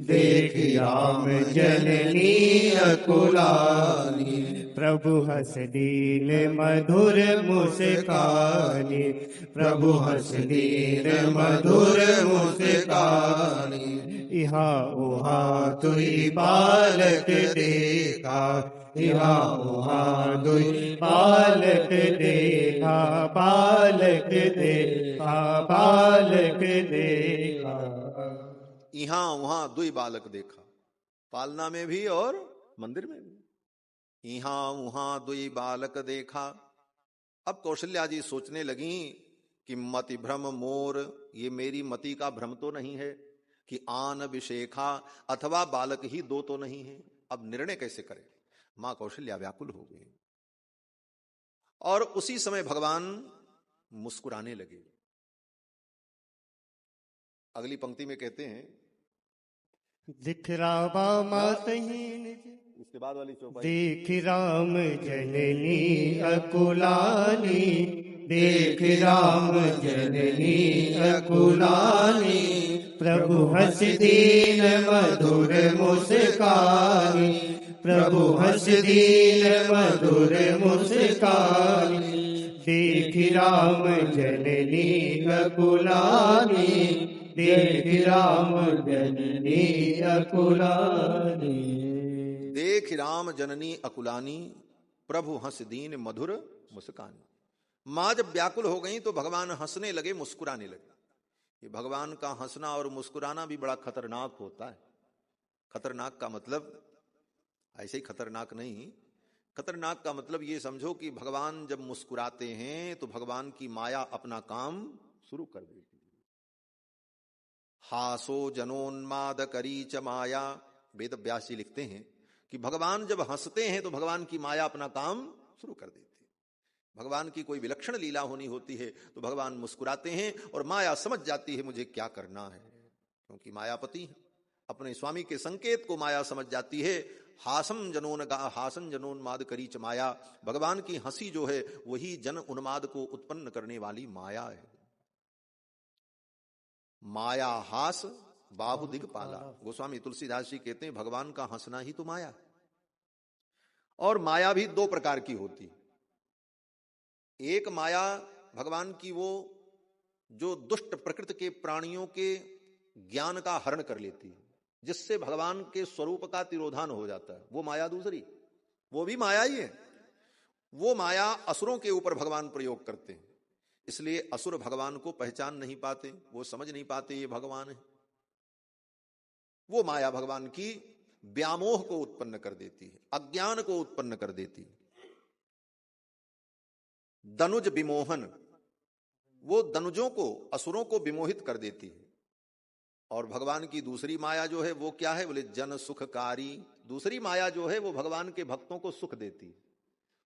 देख राम जननी अकुलानी, प्रभु हस दीन मधुर मुस्कानी, प्रभु हस दीन मधुर मुस्कानी, यहाँ उहाँ दुई बालक देखा, यहाँ उहाँ दुई बालक देखा, बालक देखा, बालक देखा। यहाँ वहां दुई बालक देखा, पालना में भी और मंदिर में भी। यहाँ वहां दुई बालक देखा। अब कौशल्या जी सोचने लगी कि मति भ्रम मोर, ये मेरी मति का भ्रम तो नहीं है कि आन अभिषेखा, अथवा बालक ही दो तो नहीं है। अब निर्णय कैसे करें? मां कौशल्या व्याकुल हो गई। और उसी समय भगवान मुस्कुराने लगे। अगली पंक्ति में कहते हैं, दिख रामा मातहीन, इसके बाद वाली चौपाई, देख राम जननी अकुलानी, देख राम जननी अकुलानी, प्रभु हस दीन मधुर मुस्कानी, प्रभु हस दीन मधुर मुस्कानी, देख राम जननी अकुलानी, देख राम जननी अकुलानी, देख राम जननी अकुलानी, प्रभु हंस दीन मधुर मुस्कानी। मां जब व्याकुल हो गई तो भगवान हंसने लगे, मुस्कुराने लगे। ये भगवान का हंसना और मुस्कुराना भी बड़ा खतरनाक होता है। खतरनाक का मतलब ऐसे ही खतरनाक नहीं, खतरनाक का मतलब ये समझो कि भगवान जब मुस्कुराते हैं तो भगवान की माया अपना काम शुरू कर देती है। हासो जनोन्माद करी च माया, वेद व्यास जी लिखते हैं कि भगवान जब हंसते हैं तो भगवान की माया अपना काम शुरू कर देती है। भगवान की कोई विलक्षण लीला होनी होती है तो भगवान मुस्कुराते हैं और माया समझ जाती है मुझे क्या करना है, क्योंकि मायापति है। अपने स्वामी के संकेत को माया समझ जाती है। हासम जनोन्माद करी च माया, भगवान की हंसी जो है वही जन उन्माद को उत्पन्न करने वाली माया है। माया हास बाहु दिगपाला। गोस्वामी तुलसीदास जी कहते हैं भगवान का हंसना ही तो माया। और माया भी दो प्रकार की होती। एक माया भगवान की वो जो दुष्ट प्रकृति के प्राणियों के ज्ञान का हरण कर लेती है, जिससे भगवान के स्वरूप का तिरोधान हो जाता है, वो माया दूसरी, वो भी माया ही है। वो माया असुरों के ऊपर भगवान प्रयोग करते हैं, इसलिए असुर भगवान को पहचान नहीं पाते, वो समझ नहीं पाते ये भगवान है। वो माया भगवान की व्यामोह को उत्पन्न कर देती है, अज्ञान को उत्पन्न कर देती है। दनुज विमोहन, वो दनुजों को, असुरों को विमोहित कर देती है। और भगवान की दूसरी माया जो है वो क्या है, बोले जन सुखकारी। दूसरी माया जो है वो भगवान के भक्तों को सुख देती है।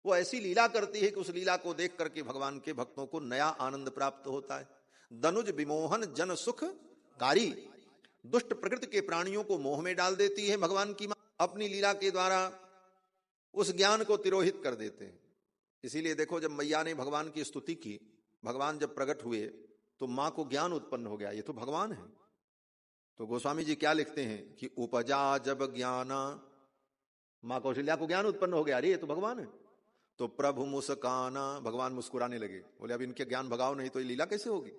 वो ऐसी लीला करती है कि उस लीला को देख करके भगवान के भक्तों को नया आनंद प्राप्त होता है। दनुज विमोहन जन सुखकारी, दुष्ट प्रकृति के प्राणियों को मोह में डाल देती है भगवान की मां, अपनी लीला के द्वारा उस ज्ञान को तिरोहित कर देते हैं। इसीलिए देखो जब मैया ने भगवान की स्तुति की, भगवान जब प्रकट हुए तो मां को ज्ञान उत्पन्न हो गया, ये तो भगवान है। तो गोस्वामी जी क्या लिखते हैं कि उपजा जब ज्ञाना, मां कौशल्या को ज्ञान उत्पन्न हो गया, अरे ये तो भगवान है। तो प्रभु मुस्काना, भगवान मुस्कुराने लगे, बोले अब इनके ज्ञान भगाओ नहीं तो ये लीला कैसे होगी।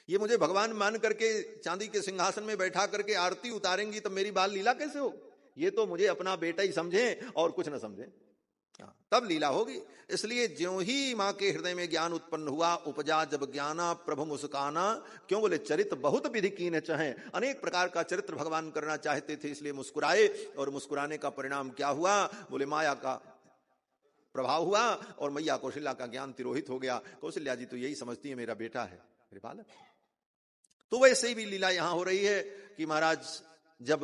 ये मुझे भगवान मान करके चांदी के सिंहासन में बैठा करके आरती उतारेंगी तब मेरी बाल लीला कैसे हो। ये तो मुझे अपना बेटा ही समझे और कुछ न समझे, तब लीला होगी। इसलिए ज्यों ही मां के हृदय में ज्ञान उत्पन्न हुआ, उपजा जब ज्ञाना प्रभु मुस्काना। क्यों, बोले चरित्र बहुत विधि कीन चाहे, अनेक प्रकार का चरित्र भगवान करना चाहते थे, इसलिए मुस्कुराए। और मुस्कुराने का परिणाम क्या हुआ, बोले माया का प्रभाव हुआ और मैया कौशल्या का ज्ञान तिरोहित हो गया। कौशल्या जी तो यही समझती है मेरा बेटा है, मेरे बालक। तो वैसे ही भी लीला यहां हो रही है कि महाराज जब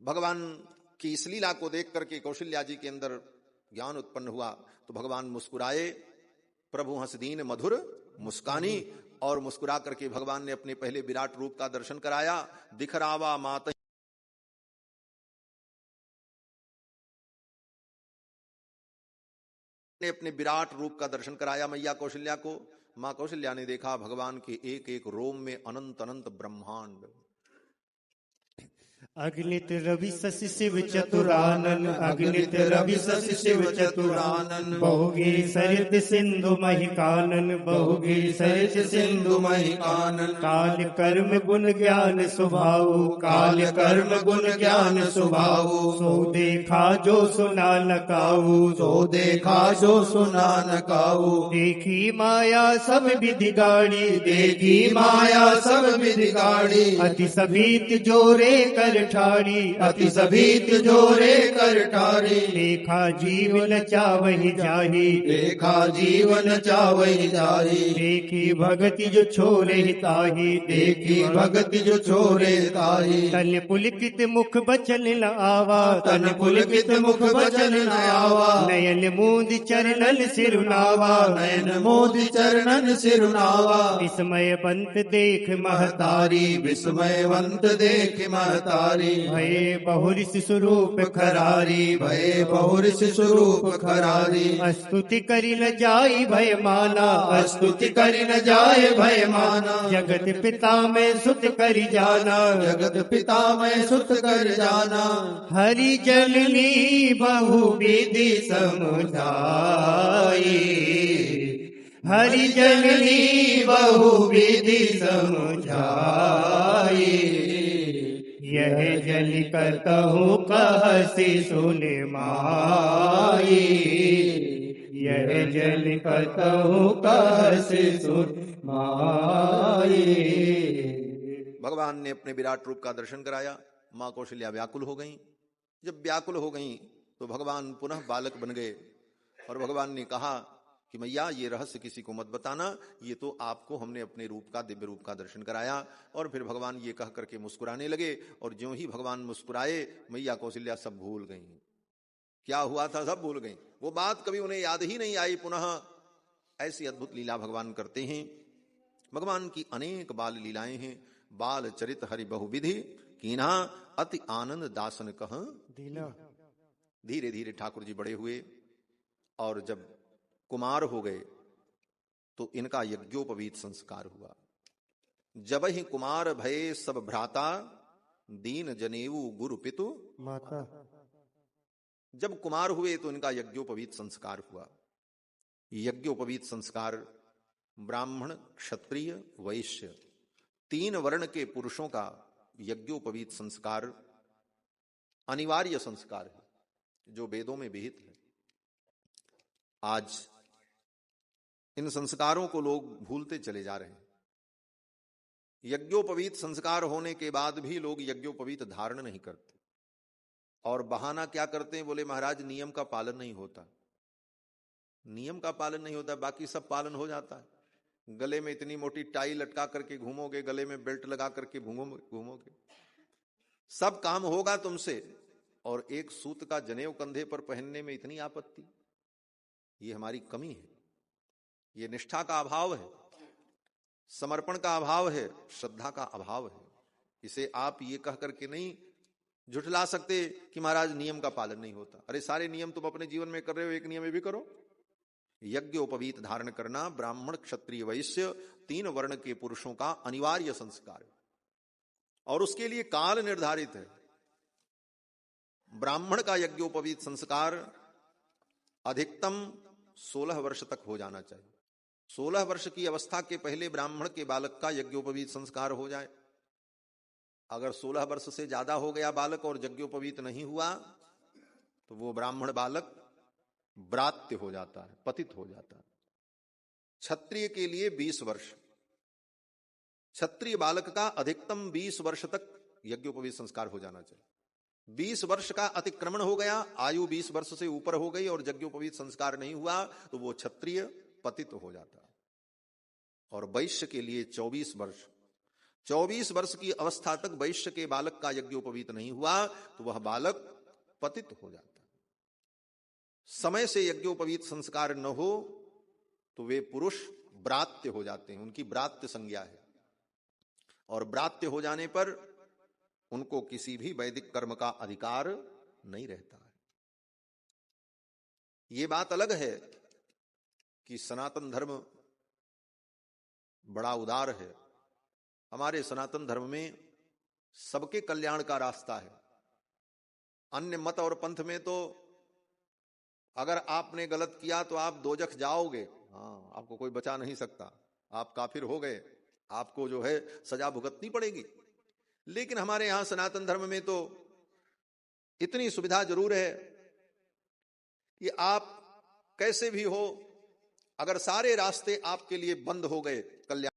भगवान कि इस लीला को देख करके कौशल्या जी के अंदर ज्ञान उत्पन्न हुआ तो भगवान मुस्कुराए। प्रभु हंसदीन मधुर मुस्कानी, और मुस्कुरा करके भगवान ने अपने पहले विराट रूप का दर्शन कराया। दिखरावा माता ने अपने विराट रूप का दर्शन कराया मैया कौशल्या को। मां कौशल्या ने देखा भगवान के एक एक रोम में अनंत अनंत ब्रह्मांड। अगणित रवि शशि शिव चतुरानन, अगणित रवि शशि शिव चतुरानन। बहुगिरि सरित सिंधु महिकानन, बहुगिरि सरित सिंधु महिकानन। काल कर्म गुण ज्ञान स्वभाव, काल कर्म गुण ज्ञान स्वभाव। सो देखा जो सुना न काऊ, सो देखा जो सुना न काऊ। देखी माया सब विधि गाड़ी, देखी माया सब विधि गाड़ी। अति सभीत जोरे कर ठाड़ी, अति सभीत जोरे कर ठाड़ी। देखा जीवन चावहि जाहि, देखा जीवन चावहि जाहि। देखी भगति जो छोरे ताहि, देखी भगति जो छोरे ताहि। तन पुलकित मुख बचन न आवा, तन पुलकित मुख बचन न आवा। नयन मूंद चरणन सिरुनावा, नयन मूंद चरणन सिरुनावा। विस्मयवंत देख महतारी, विस्मयवंत देख महतारी। भये बहुरिस स्वरूप खरारी, भये बहुरिस स्वरूप खरारी। स्तुति करि न जाय भय माना, स्तुति करि न जाय भय माना। जगत पिता में सुत करि जाना, जगत पिता में सुत कर जाना। हरि जननी बहु विधि समुझाई, हरि जननी बहु विधि समुझाई। यह जन करतहु कहसि सुन माई, यह जन करतहु कहसि सुन माई। भगवान ने अपने विराट रूप का दर्शन कराया। मां कौशल्या व्याकुल हो गईं। जब व्याकुल हो गईं तो भगवान पुनः बालक बन गए और भगवान ने कहा कि मैया ये रहस्य किसी को मत बताना, ये तो आपको हमने अपने रूप का, दिव्य रूप का दर्शन कराया। और फिर भगवान ये कह करके मुस्कुराने लगे और ज्यों ही भगवान मुस्कुराए मैया कौशल्या सब भूल गईं, क्या हुआ था सब भूल गईं। वो बात कभी उन्हें याद ही नहीं आई पुनः। ऐसी अद्भुत लीला भगवान करते हैं। भगवान की अनेक बाल लीलाएं हैं। बाल चरित हरि बहुविधि कीन्हा, अति आनंद दासन कह दीना। धीरे धीरे ठाकुर जी बड़े हुए और जब कुमार हो गए तो इनका यज्ञोपवीत संस्कार हुआ। जब ही कुमार भये सब भ्राता, दीन जनेऊ गुरु पितु माता। जब कुमार हुए तो इनका यज्ञोपवीत संस्कार हुआ। यज्ञोपवीत संस्कार ब्राह्मण, क्षत्रिय, वैश्य 3 वर्ण के पुरुषों का यज्ञोपवीत संस्कार अनिवार्य संस्कार है, जो वेदों में विहित है। आज इन संस्कारों को लोग भूलते चले जा रहे हैं। यज्ञोपवीत संस्कार होने के बाद भी लोग यज्ञोपवीत धारण नहीं करते, और बहाना क्या करते हैं, बोले महाराज नियम का पालन नहीं होता। नियम का पालन नहीं होता, बाकी सब पालन हो जाता है। गले में इतनी मोटी टाई लटका करके घूमोगे, गले में बेल्ट लगा करके घूमोगे, सब काम होगा तुमसे, और एक सूत का जनेऊ कंधे पर पहनने में इतनी आपत्ति। ये हमारी कमी है, ये निष्ठा का अभाव है, समर्पण का अभाव है, श्रद्धा का अभाव है। इसे आप ये कह करके नहीं झुठला सकते कि महाराज नियम का पालन नहीं होता। अरे सारे नियम तुम अपने जीवन में कर रहे हो, एक नियम ये भी करो। यज्ञोपवीत धारण करना ब्राह्मण, क्षत्रिय, वैश्य 3 वर्ण के पुरुषों का अनिवार्य संस्कार है, और उसके लिए काल निर्धारित है। ब्राह्मण का यज्ञोपवीत संस्कार अधिकतम 16 वर्ष तक हो जाना चाहिए। 16 वर्ष की अवस्था के पहले ब्राह्मण के बालक का यज्ञोपवीत संस्कार हो जाए। अगर 16 वर्ष से ज्यादा हो गया बालक और यज्ञोपवीत नहीं हुआ, तो वो ब्राह्मण बालक ब्रात्य हो जाता है, पतित हो जाता है। क्षत्रिय के लिए 20 वर्ष, क्षत्रिय बालक का अधिकतम 20 वर्ष तक यज्ञोपवीत संस्कार हो जाना चाहिए। 20 वर्ष का अतिक्रमण हो गया, आयु 20 वर्ष से ऊपर हो गई और यज्ञोपवीत संस्कार नहीं हुआ, तो वो क्षत्रिय पतित हो जाता है। और वैश्य के लिए 24 वर्ष, 24 वर्ष की अवस्था तक वैश्य के बालक का यज्ञोपवीत नहीं हुआ, तो वह बालक पतित हो जाता है। समय से यज्ञोपवीत संस्कार न हो तो वे पुरुष ब्रात्य हो जाते हैं, उनकी ब्रात्य संज्ञा है, और ब्रात्य हो जाने पर उनको किसी भी वैदिक कर्म का अधिकार नहीं रहता है। ये बात अलग है कि सनातन धर्म बड़ा उदार है। हमारे सनातन धर्म में सबके कल्याण का रास्ता है। अन्य मत और पंथ में तो अगर आपने गलत किया तो आप दोजख जाओगे, हाँ, आपको कोई बचा नहीं सकता, आप काफिर हो गए, आपको जो है सजा भुगतनी पड़ेगी। लेकिन हमारे यहां सनातन धर्म में तो इतनी सुविधा जरूर है कि आप कैसे भी हो, अगर सारे रास्ते आपके लिए बंद हो गए कल्याण